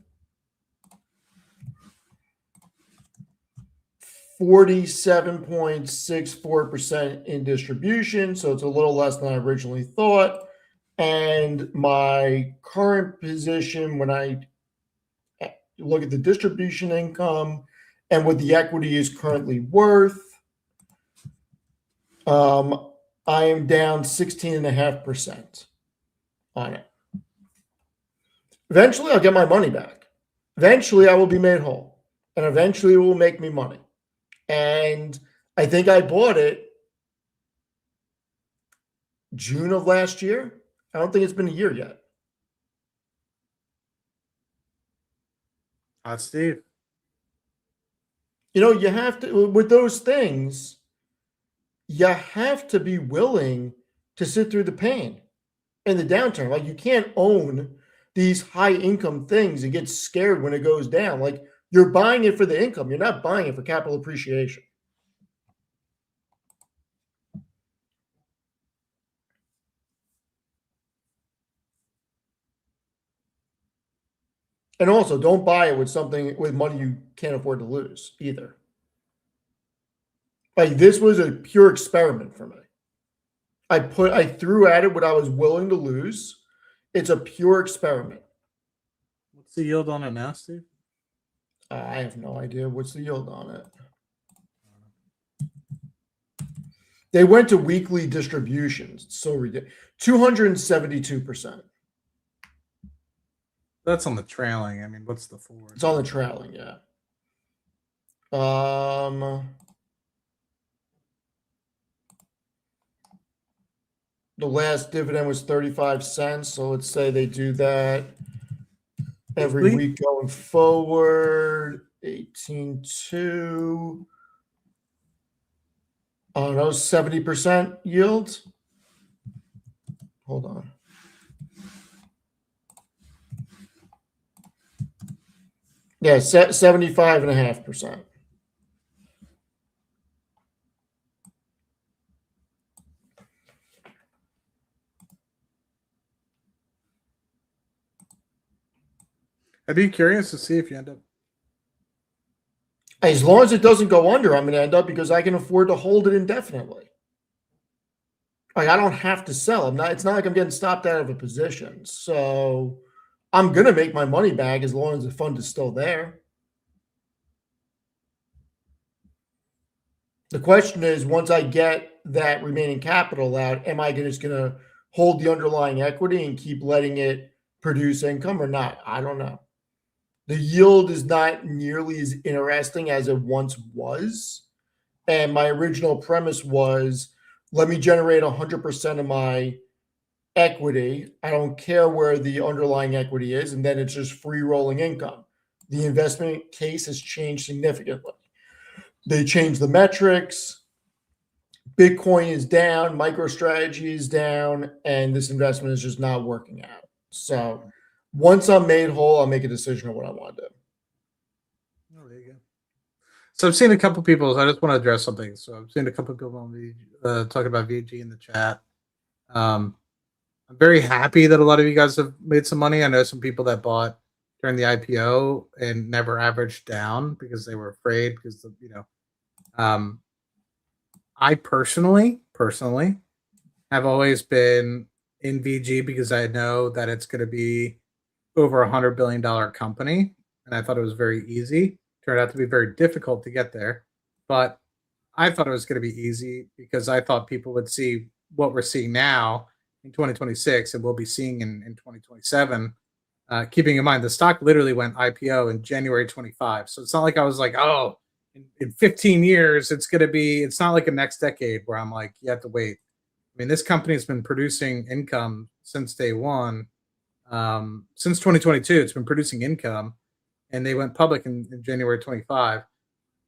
[SPEAKER 1] 47.64% in distribution, so it's a little less than I originally thought. And my current position, when I look at the distribution income and what the equity is currently worth, I am down 16.5% on it. Eventually, I'll get my money back. Eventually, I will be made whole. And eventually, it will make me money. And I think I bought it June of last year. I don't think it's been a year yet.
[SPEAKER 2] Steve.
[SPEAKER 1] You have to, with those things, you have to be willing to sit through the pain and the downturn. Like, you can't own these high income things and get scared when it goes down. Like, you're buying it for the income. You're not buying it for capital appreciation. And also, don't buy it with money you can't afford to lose either. Like, this was a pure experiment for me. I threw at it what I was willing to lose. It's a pure experiment.
[SPEAKER 2] What's the yield on it now, Steve?
[SPEAKER 1] I have no idea what's the yield on it. They went to weekly distributions. It's so ridiculous. 272%.
[SPEAKER 2] That's on the trailing. I mean, what's the forward?
[SPEAKER 1] It's on the trailing, yeah. The last dividend was 35 cents. So let's say they do that every week going forward. 18.2. Oh, no, 70% yield. Hold on. Yeah, 75.5%.
[SPEAKER 2] I'd be curious to see if you end up.
[SPEAKER 1] As long as it doesn't go under, I'm going to end up because I can afford to hold it indefinitely. Like, I don't have to sell. It's not like I'm getting stopped out of a position. So I'm gonna make my money back as long as the fund is still there. The question is, once I get that remaining capital out, am I just gonna hold the underlying equity and keep letting it produce income or not? I don't know. The yield is not nearly as interesting as it once was. And my original premise was, let me generate 100% of my equity. I don't care where the underlying equity is, and then it's just free rolling income. The investment case has changed significantly. They changed the metrics. Bitcoin is down, Microstrategy is down, and this investment is just not working out. So once I'm made whole, I'll make a decision on what I want to do.
[SPEAKER 2] Oh, there you go. So I've seen a couple people. I just want to address something. So I've seen a couple people talking about VG in the chat. I'm very happy that a lot of you guys have made some money. I know some people that bought during the IPO and never averaged down because they were afraid because I personally have always been in VG because I know that it's going to be over $100 billion company, and I thought it was very easy. Turned out to be very difficult to get there, but I thought it was going to be easy because I thought people would see what we're seeing now in 2026 and we'll be seeing in 2027. Keeping in mind the stock literally went IPO in January 25, so it's not like I was like, oh, in 15 years it's going to be. It's not like a next decade where I'm like, you have to wait. I mean, this company has been producing income since day one. Since 2022, it's been producing income, and they went public in January 25.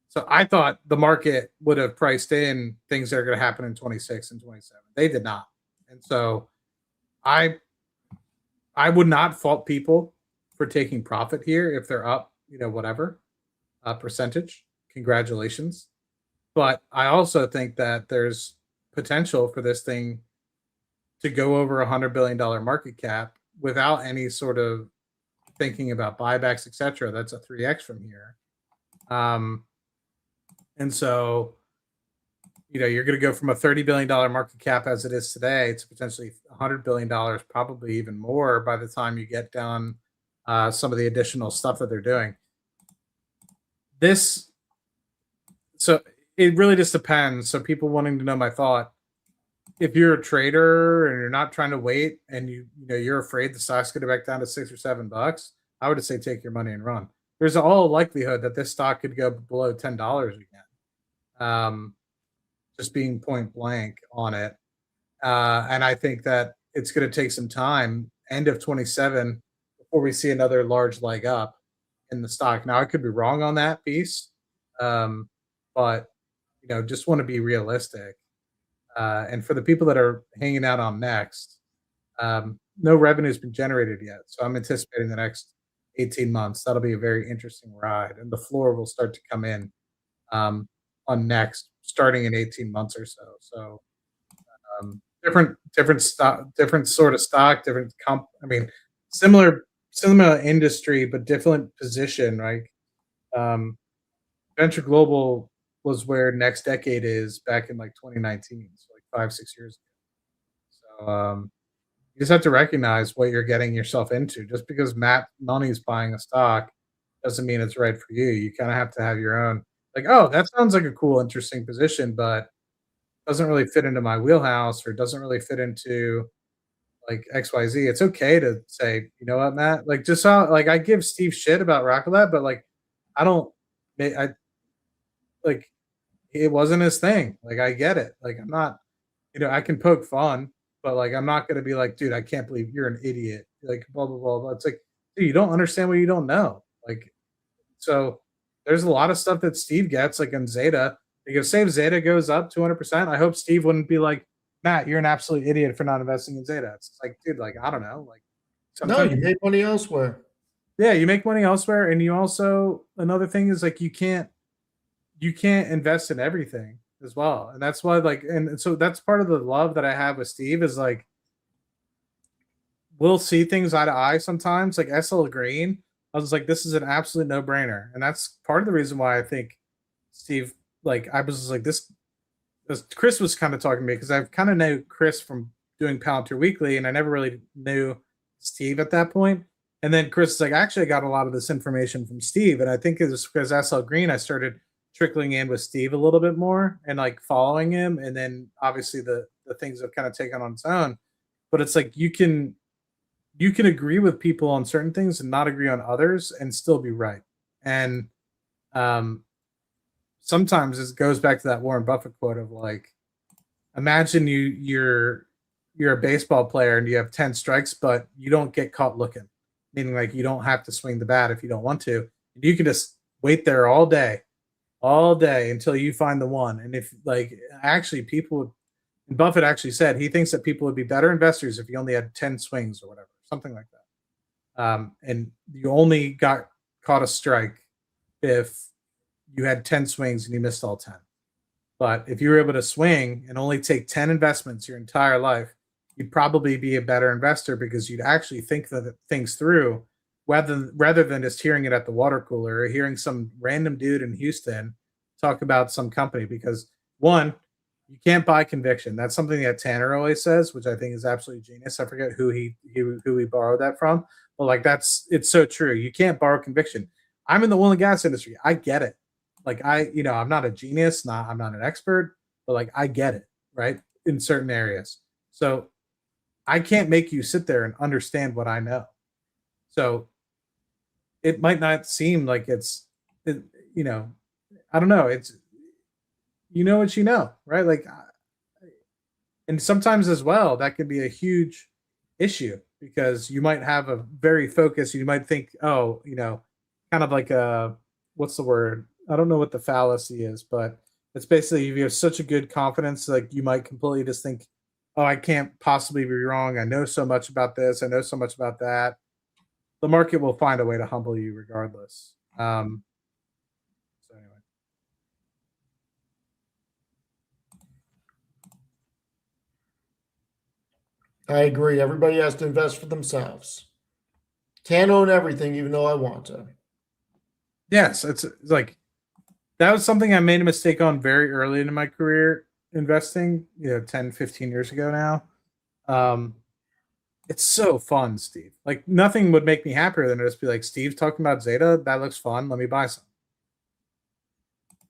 [SPEAKER 2] So I thought the market would have priced in things that are going to happen in 26 and 27. They did not. And so I would not fault people for taking profit here if they're up, whatever percentage. Congratulations. But I also think that there's potential for this thing to go over $100 billion market cap without any sort of thinking about buybacks, etc. That's a 3x from here. And so, you're going to go from a $30 billion market cap as it is today to potentially $100 billion, probably even more by the time you get done some of the additional stuff that they're doing. So it really just depends. So people wanting to know my thought, if you're a trader and you're not trying to wait and you're afraid the stock's going to back down to $6 or $7, I would say take your money and run. There's all likelihood that this stock could go below $10 again. Just being point blank on it. And I think that it's going to take some time, end of 27, before we see another large leg up in the stock. Now, I could be wrong on that piece, but just want to be realistic. And for the people that are hanging out on Next, no revenue has been generated yet. So I'm anticipating the next 18 months. That'll be a very interesting ride. And the floor will start to come in on Next starting in 18 months or so. So different stock, different sort of stock, different similar industry, but different position, right? Venture Global was where Next Decade is back in like 2019, so like 5-6 years ago. So you just have to recognize what you're getting yourself into. Just because Matt Money's buying a stock doesn't mean it's right for you. You kind of have to have your own. Like, oh, that sounds like a cool, interesting position, but doesn't really fit into my wheelhouse or doesn't really fit into like XYZ. It's okay to say, you know what, Matt? Like, just how like I give Steve shit about Rocklet, but like I like it wasn't his thing. Like, I get it. Like, I'm not, I can poke fun, but like I'm not gonna be like, dude, I can't believe you're an idiot. Like, blah blah blah blah. It's like, dude, you don't understand what you don't know. Like, so there's a lot of stuff that Steve gets, like in Zeta. Like, if say Zeta goes up 200%, I hope Steve wouldn't be like, Matt, you're an absolute idiot for not investing in Zeta. It's like, dude, like, I don't know. Like,
[SPEAKER 1] No, you make money elsewhere.
[SPEAKER 2] Yeah, you make money elsewhere, and you also, another thing is like you can't invest in everything as well. And that's why, like, and so that's part of the love that I have with Steve is like we'll see things eye to eye sometimes. Like SL Green, I was like, this is an absolute no-brainer. And that's part of the reason why I think Steve, like, I was just like, this Chris was kind of talking to me because I've kind of know Chris from doing Palantir Weekly, and I never really knew Steve at that point. And then Chris is like, actually, I got a lot of this information from Steve, and I think it was because SL Green, I started trickling in with Steve a little bit more and like following him, and then obviously the things have kind of taken on its own. But it's like you can agree with people on certain things and not agree on others and still be right. And um, sometimes it goes back to that Warren Buffett quote of like, imagine you're a baseball player and you have 10 strikes, but you don't get caught looking, meaning like you don't have to swing the bat if you don't want to. You can just wait there all day until you find the one. And if like actually people, Buffett actually said he thinks that people would be better investors if you only had 10 swings or whatever, something like that. And you only got caught a strike if you had 10 swings and you missed all 10. But if you were able to swing and only take 10 investments your entire life, you'd probably be a better investor because you'd actually think the things through rather than just hearing it at the water cooler or hearing some random dude in Houston talk about some company. Because one, you can't buy conviction. That's something that Tanner always says, which I think is absolutely genius. I forget who he borrowed that from, but like it's so true. You can't borrow conviction. I'm in the oil and gas industry. I get it. Like I'm not a genius, I'm not an expert, but like I get it, right? In certain areas. So I can't make you sit there and understand what I know. So it might not seem like I don't know. It's, what you know, right? Like, and sometimes as well, that could be a huge issue because you might have a very focused, you might think, oh, kind of like what's the word? I don't know what the fallacy is, but it's basically if you have such a good confidence, like you might completely just think, oh, I can't possibly be wrong. I know so much about this. I know so much about that. The market will find a way to humble you regardless. So anyway.
[SPEAKER 1] I agree. Everybody has to invest for themselves. Can't own everything, even though I want to.
[SPEAKER 2] Yes, it's like that was something I made a mistake on very early in my career investing, 10, 15 years ago now. It's so fun, Steve. Like nothing would make me happier than to just be like, Steve talking about Zeta, that looks fun. Let me buy some.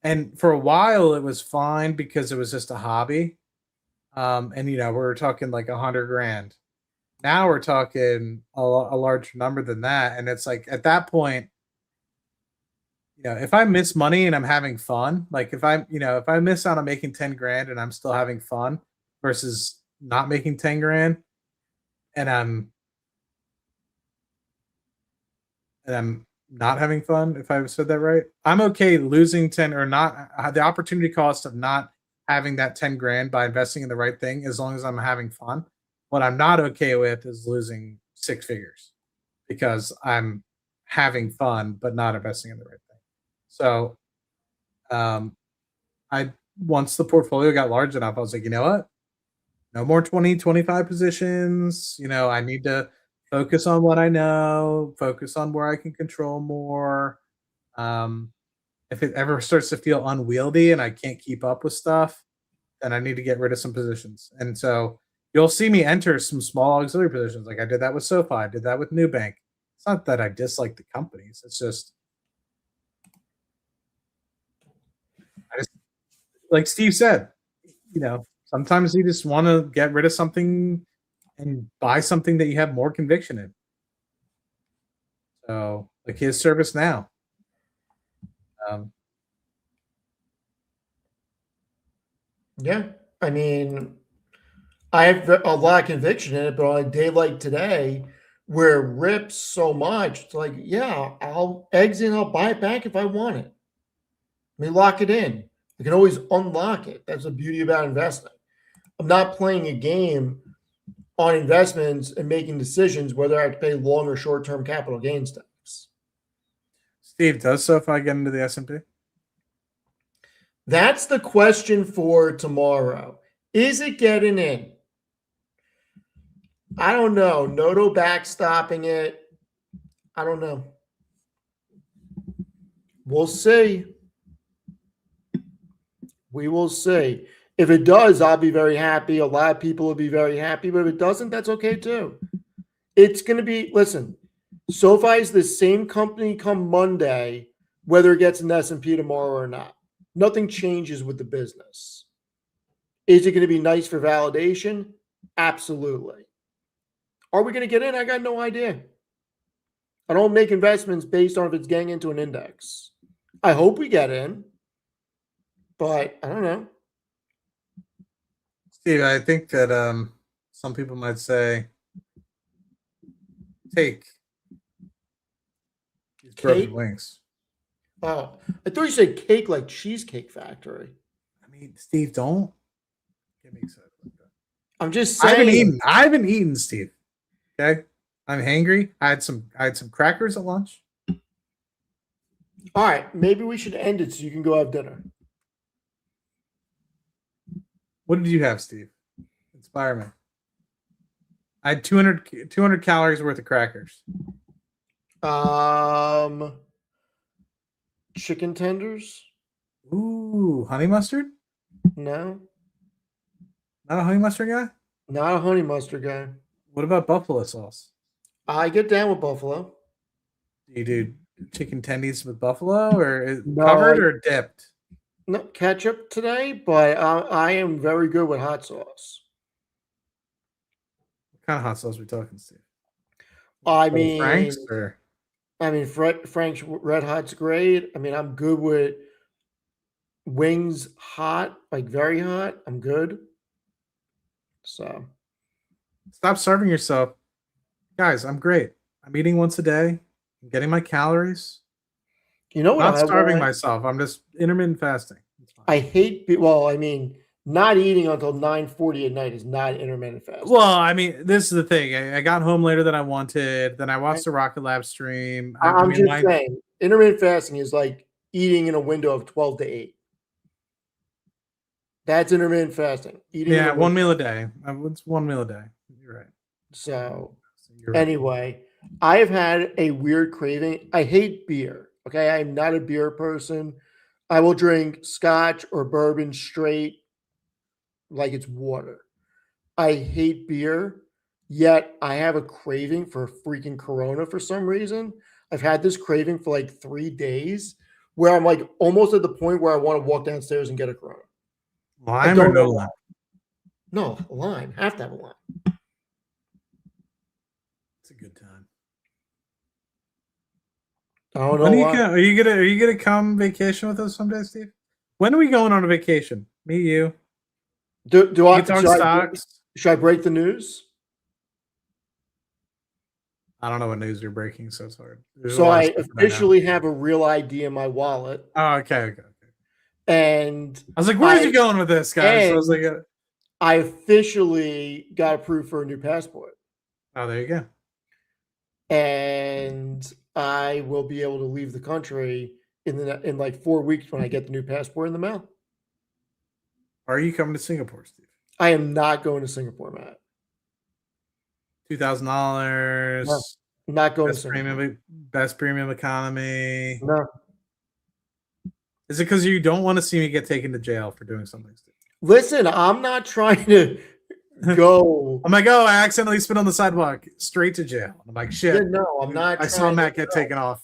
[SPEAKER 2] And for a while it was fine because it was just a hobby. And we were talking like $100,000. Now we're talking a larger number than that. And it's like at that point, if I miss money and I'm having fun, like if I miss out on making 10 grand and I'm still having fun versus not making 10 grand and I'm not having fun, if I said that right, I'm okay losing 10 or not the opportunity cost of not having that 10 grand by investing in the right thing as long as I'm having fun. What I'm not okay with is losing 6 figures because I'm having fun but not investing in the right thing. So I once the portfolio got large enough, I was like, you know what? No more 20, 25 positions. I need to focus on what I know, focus on where I can control more. If it ever starts to feel unwieldy and I can't keep up with stuff, then I need to get rid of some positions. And so you'll see me enter some small auxiliary positions. Like I did that with SoFi, I did that with Nubank. It's not that I dislike the companies. It's just like Steve said, sometimes you just want to get rid of something and buy something that you have more conviction in. So, like his service now.
[SPEAKER 1] Yeah. I mean, I have a lot of conviction in it, but on a day like today, where it rips so much, it's like, yeah, I'll exit, I'll buy it back if I want it. Let me lock it in. I can always unlock it. That's the beauty about investing. I'm not playing a game on investments and making decisions whether I have to pay long or short term capital gains tax.
[SPEAKER 2] Steve, does SoFi get into the S&P?
[SPEAKER 1] That's the question for tomorrow. Is it getting in? I don't know. Noto backstopping it. I don't know. We'll see. We will see. If it does, I'll be very happy. A lot of people will be very happy. But if it doesn't, that's okay too. It's going to be, listen, SoFi is the same company come Monday, whether it gets an S&P tomorrow or not. Nothing changes with the business. Is it going to be nice for validation? Absolutely. Are we going to get in? I got no idea. I don't make investments based on if it's getting into an index. I hope we get in, but I don't know.
[SPEAKER 2] Steve, I think that some people might say, take these broken
[SPEAKER 1] Cake?
[SPEAKER 2] wings.
[SPEAKER 1] Oh, I thought you said cake like Cheesecake Factory.
[SPEAKER 2] I mean, Steve, don't get me excited like that.
[SPEAKER 1] I'm just
[SPEAKER 2] I
[SPEAKER 1] saying.
[SPEAKER 2] haven't eaten, Steve. Okay, I'm hangry. I had some crackers at lunch.
[SPEAKER 1] All right, maybe we should end it so you can go have dinner.
[SPEAKER 2] What did you have, Steve? Inspire me. I had 200 calories worth of crackers.
[SPEAKER 1] Chicken tenders?
[SPEAKER 2] Ooh, honey mustard?
[SPEAKER 1] No,
[SPEAKER 2] Not a honey mustard guy?
[SPEAKER 1] not a honey mustard guy.
[SPEAKER 2] What about buffalo sauce?
[SPEAKER 1] I get down with buffalo.
[SPEAKER 2] Do you do chicken tendies with buffalo, or is
[SPEAKER 1] No,
[SPEAKER 2] covered or dipped?
[SPEAKER 1] No ketchup today, but I am very good with hot sauce.
[SPEAKER 2] What kind of hot sauce are we talking, Steve?
[SPEAKER 1] I mean,
[SPEAKER 2] Frank's or
[SPEAKER 1] Frank's Red Hot's great. I mean, I'm good with wings hot, like very hot. I'm good. So
[SPEAKER 2] stop starving yourself. Guys, I'm great. I'm eating once a day. I'm getting my calories.
[SPEAKER 1] you know what?
[SPEAKER 2] I'm not starving myself. I'm just intermittent fasting.
[SPEAKER 1] I hate. Well, I mean, not eating until 9:40 at night is not intermittent fasting.
[SPEAKER 2] Well, I mean, this is the thing. I got home later than I wanted. Then I watched the Rocket Lab stream.
[SPEAKER 1] I'm just saying, intermittent fasting is like eating in a window of 12 to 8. That's intermittent fasting.
[SPEAKER 2] Eating one meal a day. It's one meal a day. You're right.
[SPEAKER 1] So anyway, I have had a weird craving. I hate beer. Okay, I'm not a beer person. I will drink scotch or bourbon straight like it's water. I hate beer, yet I have a craving for freaking Corona for some reason. I've had this craving for like 3 days where I'm like almost at the point where I want to walk downstairs and get a Corona.
[SPEAKER 2] Lime or no lime?
[SPEAKER 1] No, a lime. Have to have a lime.
[SPEAKER 2] It's a good time.
[SPEAKER 1] I don't know.
[SPEAKER 2] When are you gonna come vacation with us someday, Steve? When are we going on a vacation? Me, you.
[SPEAKER 1] Do I
[SPEAKER 2] talk stocks?
[SPEAKER 1] Should I break the news?
[SPEAKER 2] I don't know what news you're breaking, so it's hard.
[SPEAKER 1] So I officially have a real ID in my wallet.
[SPEAKER 2] Oh, okay.
[SPEAKER 1] And
[SPEAKER 2] I was like, "Where is he going with this, guys?" So I was like,
[SPEAKER 1] I officially got approved for a new passport.
[SPEAKER 2] "Oh, there you go."
[SPEAKER 1] And I will be able to leave the country in like 4 weeks when I get the new passport in the mail.
[SPEAKER 2] Are you coming to Singapore, Steve?
[SPEAKER 1] I am not going to Singapore, Matt.
[SPEAKER 2] $2,000.
[SPEAKER 1] No, not going to Singapore.
[SPEAKER 2] Best premium economy.
[SPEAKER 1] No.
[SPEAKER 2] Is it because you don't want to see me get taken to jail for doing something, Steve?
[SPEAKER 1] Listen, I'm not trying to go.
[SPEAKER 2] I'm like, oh, I accidentally spit on the sidewalk, straight to jail. I'm like, shit.
[SPEAKER 1] Yeah, no, I'm not.
[SPEAKER 2] I saw Matt get taken off.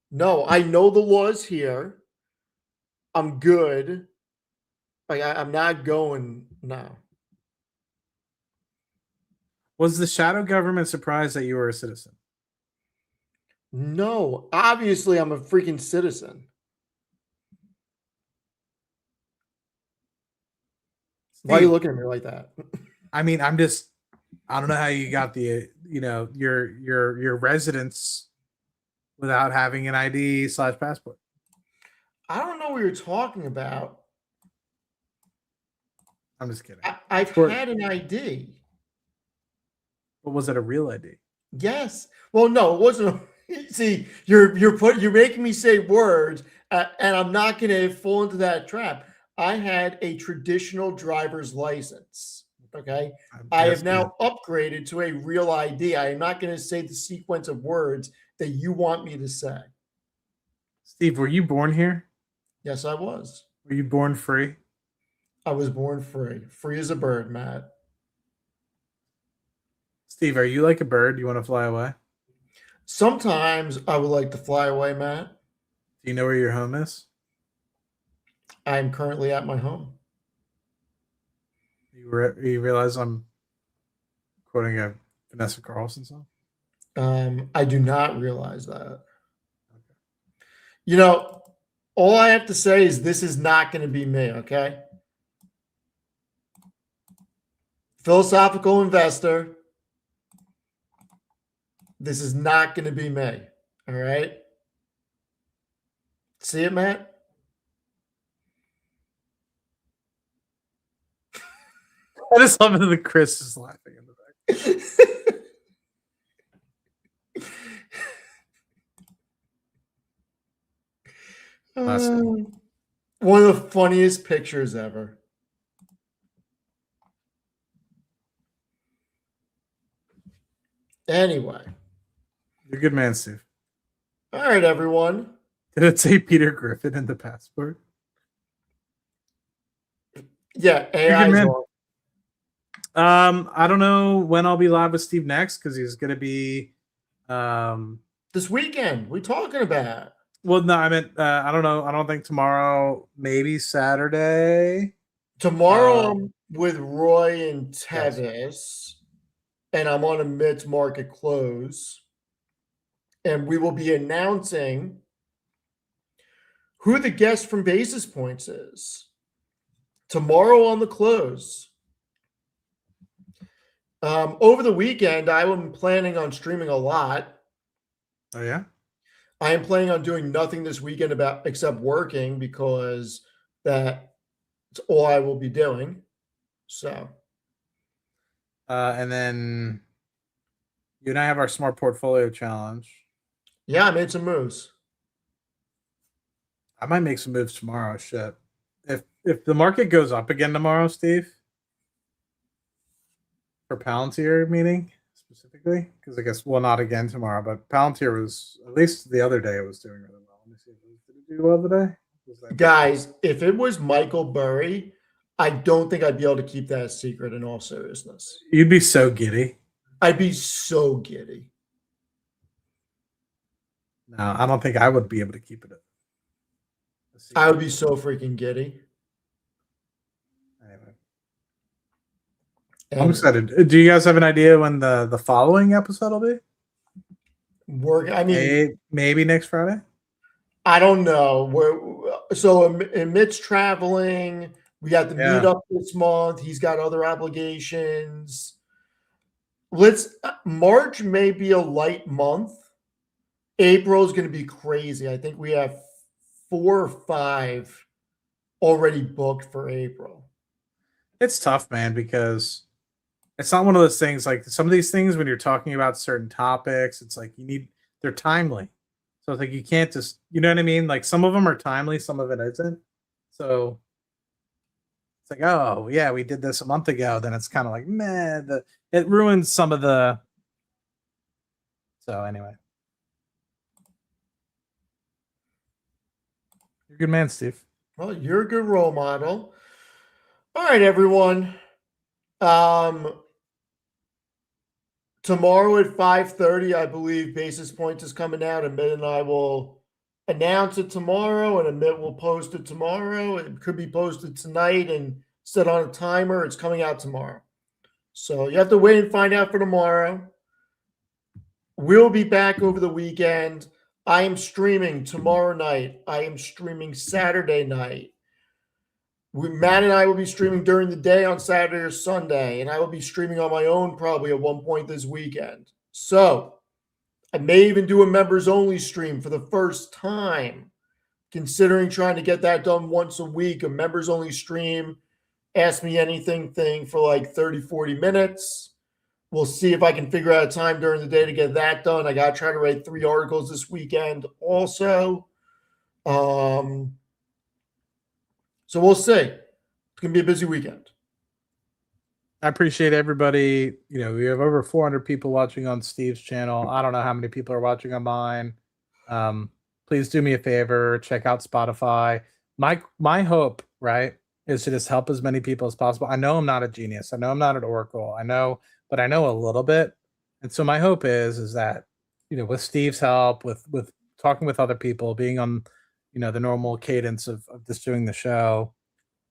[SPEAKER 1] No, I know the laws here. I'm good. Like I'm not going now.
[SPEAKER 2] Was the shadow government surprised that you were a citizen?
[SPEAKER 1] No, obviously I'm a freaking citizen. Steve, why are you looking at me like that?
[SPEAKER 2] I mean, I don't know how you got the, your residence without having an ID/passport.
[SPEAKER 1] I don't know what you're talking about.
[SPEAKER 2] I'm just kidding.
[SPEAKER 1] I've had an ID.
[SPEAKER 2] But was it a real ID?
[SPEAKER 1] Yes. Well, no, it wasn't. See, you're making me say words, and I'm not going to fall into that trap. I had a traditional driver's license. Okay, I have now upgraded to a real ID. I am not going to say the sequence of words that you want me to say.
[SPEAKER 2] Steve, were you born here?
[SPEAKER 1] Yes, I was.
[SPEAKER 2] Were you born free?
[SPEAKER 1] I was born free. Free as a bird, Matt.
[SPEAKER 2] Steve, are you like a bird? You want to fly away?
[SPEAKER 1] Sometimes I would like to fly away, Matt.
[SPEAKER 2] Do you know where your home is?
[SPEAKER 1] I am currently at my home.
[SPEAKER 2] You realize I'm quoting a Vanessa Carlson song?
[SPEAKER 1] I do not realize that. You know, all I have to say is this is not going to be me, okay? Philosophical investor. This is not going to be me. All right. See it, Matt?
[SPEAKER 2] I just love that Chris is laughing in the back.
[SPEAKER 1] One of the funniest pictures ever. Anyway.
[SPEAKER 2] You're a good man, Steve.
[SPEAKER 1] All right, everyone.
[SPEAKER 2] Did it say Peter Griffin in the passport?
[SPEAKER 1] Yeah, AI.
[SPEAKER 2] I don't know when I'll be live with Steve next because he's going to be
[SPEAKER 1] this weekend. We're talking about.
[SPEAKER 2] Well, no, I meant I don't know. I don't think tomorrow. Maybe Saturday.
[SPEAKER 1] Tomorrow I'm with Roy and Tevis, and I'm on a mid-market close, and we will be announcing who the guest from Basis Points is tomorrow on the close. Over the weekend, I am planning on streaming a lot.
[SPEAKER 2] Oh yeah.
[SPEAKER 1] I am planning on doing nothing this weekend except working because that's all I will be doing. So,
[SPEAKER 2] and then you and I have our smart portfolio challenge.
[SPEAKER 1] Yeah, I made some moves.
[SPEAKER 2] I might make some moves tomorrow. Shit. If the market goes up again tomorrow, Steve, for Palantir meeting specifically, because I guess not again tomorrow, but Palantir was at least the other day it was doing really well. Let me see. Did it do well today?
[SPEAKER 1] Guys, if it was Michael Burry, I don't think I'd be able to keep that a secret in all seriousness.
[SPEAKER 2] You'd be so giddy.
[SPEAKER 1] I'd be so giddy.
[SPEAKER 2] No, I don't think I would be able to keep it.
[SPEAKER 1] I would be so freaking giddy.
[SPEAKER 2] Anyway. I'm excited. Do you guys have an idea when the following episode will be?
[SPEAKER 1] I mean,
[SPEAKER 2] maybe next Friday.
[SPEAKER 1] I don't know. Amidst traveling, we got the meetup this month. He's got other obligations. March may be a light month. April is going to be crazy. I think we have 4 or 5 already booked for April.
[SPEAKER 2] It's tough, man, because it's not one of those things like some of these things when you're talking about certain topics, it's like they're timely. So it's like you can't just, you know what I mean? Like some of them are timely, some of it isn't. So it's like, oh yeah, we did this a month ago. Then it's kind of like, man, it ruins some of the. So anyway. You're a good man, Steve.
[SPEAKER 1] Well, you're a good role model. All right, everyone. Tomorrow at 5:30, I believe Basis Points is coming out. Amit and I will announce it tomorrow, and Amit will post it tomorrow. It could be posted tonight and set on a timer. It's coming out tomorrow. So you have to wait and find out for tomorrow. We'll be back over the weekend. I am streaming tomorrow night. I am streaming Saturday night. Matt and I will be streaming during the day on Saturday or Sunday, and I will be streaming on my own probably at one point this weekend. So I may even do a members only stream for the first time, considering trying to get that done once a week, a members only stream, ask me anything thing for like 30, 40 minutes. We'll see if I can figure out a time during the day to get that done. I got to try to write 3 articles this weekend also. So we'll see. It's going to be a busy weekend.
[SPEAKER 2] I appreciate everybody. You know, we have over 400 people watching on Steve's channel. I don't know how many people are watching on mine. Please do me a favor. Check out Spotify. My hope, right, is to just help as many people as possible. I know I'm not a genius. I know I'm not an oracle. But I know a little bit. And so my hope is that, with Steve's help, with talking with other people, being on, the normal cadence of just doing the show,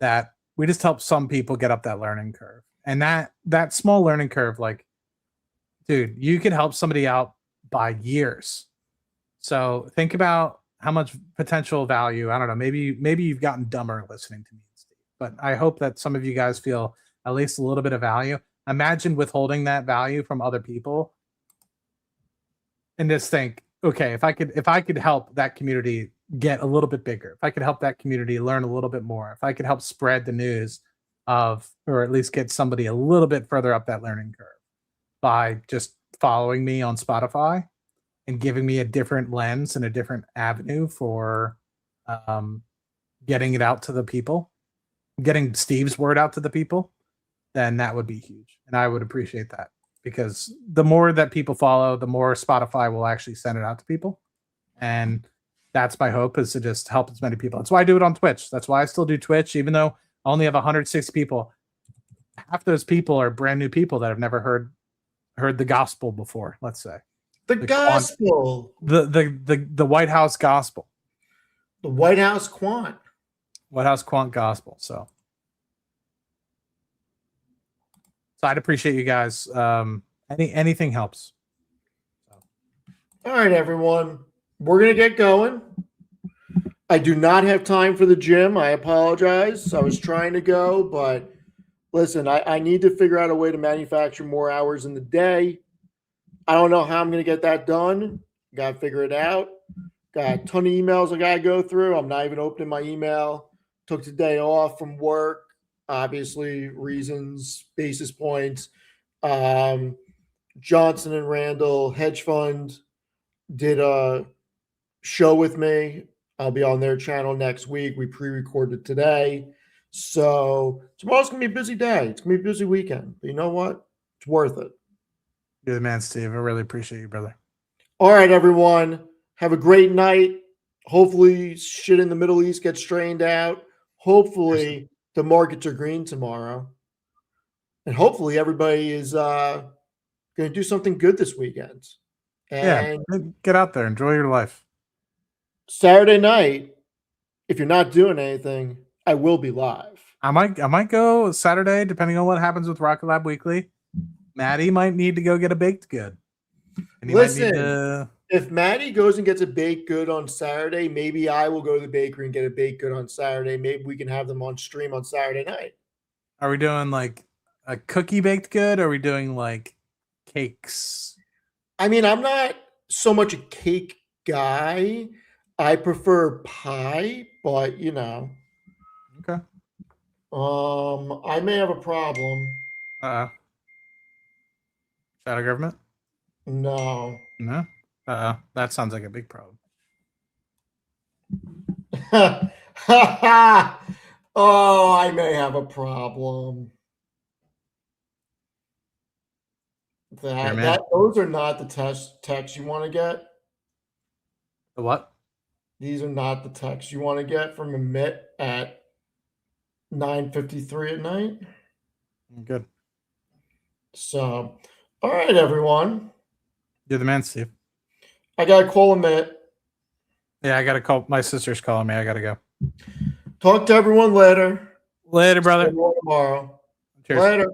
[SPEAKER 2] that we just help some people get up that learning curve. And that small learning curve, like, dude, you could help somebody out by years. So think about how much potential value. I don't know. Maybe you've gotten dumber listening to me, Steve. But I hope that some of you guys feel at least a little bit of value. Imagine withholding that value from other people, and just think, okay, if I could help that community get a little bit bigger, if I could help that community learn a little bit more, if I could help spread the news or at least get somebody a little bit further up that learning curve by just following me on Spotify and giving me a different lens and a different avenue for getting it out to the people, getting Steve's word out to the people, then that would be huge. And I would appreciate that, because the more that people follow, the more Spotify will actually send it out to people. And that's my hope, is to just help as many people. That's why I do it on Twitch. That's why I still do Twitch, even though I only have 106 people. Half those people are brand new people that have never heard the gospel before, let's say.
[SPEAKER 1] The gospel.
[SPEAKER 2] The White House gospel.
[SPEAKER 1] The White House quant.
[SPEAKER 2] White House quant gospel. So I'd appreciate you guys. Anything helps.
[SPEAKER 1] All right, everyone. We're going to get going. I do not have time for the gym. I apologize. I was trying to go, but listen, I need to figure out a way to manufacture more hours in the day. I don't know how I'm going to get that done. Got to figure it out. Got a ton of emails I got to go through. I'm not even opening my email. Took the day off from work. Obviously, reasons, basis points. Johnson and Randall hedge fund did a show with me. I'll be on their channel next week. We pre-recorded today. So tomorrow's going to be a busy day. It's going to be a busy weekend. But you know what? It's worth it.
[SPEAKER 2] You're the man, Steve. I really appreciate you, brother.
[SPEAKER 1] All right, everyone. Have a great night. Hopefully shit in the Middle East gets strained out. Hopefully the markets are green tomorrow. And hopefully everybody is going to do something good this weekend. And
[SPEAKER 2] yeah, get out there. Enjoy your life.
[SPEAKER 1] Saturday night, if you're not doing anything, I will be live.
[SPEAKER 2] I might go Saturday, depending on what happens with Rocket Lab Weekly. Maddie might need to go get a baked good. And
[SPEAKER 1] listen, if Maddie goes and gets a baked good on Saturday, maybe I will go to the bakery and get a baked good on Saturday. Maybe we can have them on stream on Saturday night.
[SPEAKER 2] Are we doing like a cookie baked good? Or are we doing like cakes?
[SPEAKER 1] I mean, I'm not so much a cake guy. I prefer pie, but you know.
[SPEAKER 2] Okay.
[SPEAKER 1] I may have a problem.
[SPEAKER 2] Shadow government?
[SPEAKER 1] No.
[SPEAKER 2] No? That sounds like a big problem.
[SPEAKER 1] Oh, I may have a problem. Those are not the texts you want to get.
[SPEAKER 2] The what?
[SPEAKER 1] These are not the texts you want to get from Amit at 9:53 at night.
[SPEAKER 2] Good.
[SPEAKER 1] So, all right, everyone.
[SPEAKER 2] You're the man, Steve.
[SPEAKER 1] I got to call Amit.
[SPEAKER 2] Yeah, I got to call. My sister's calling me. I got to go.
[SPEAKER 1] Talk to everyone later.
[SPEAKER 2] Later, brother.
[SPEAKER 1] Tomorrow.
[SPEAKER 2] Cheers.
[SPEAKER 1] Later.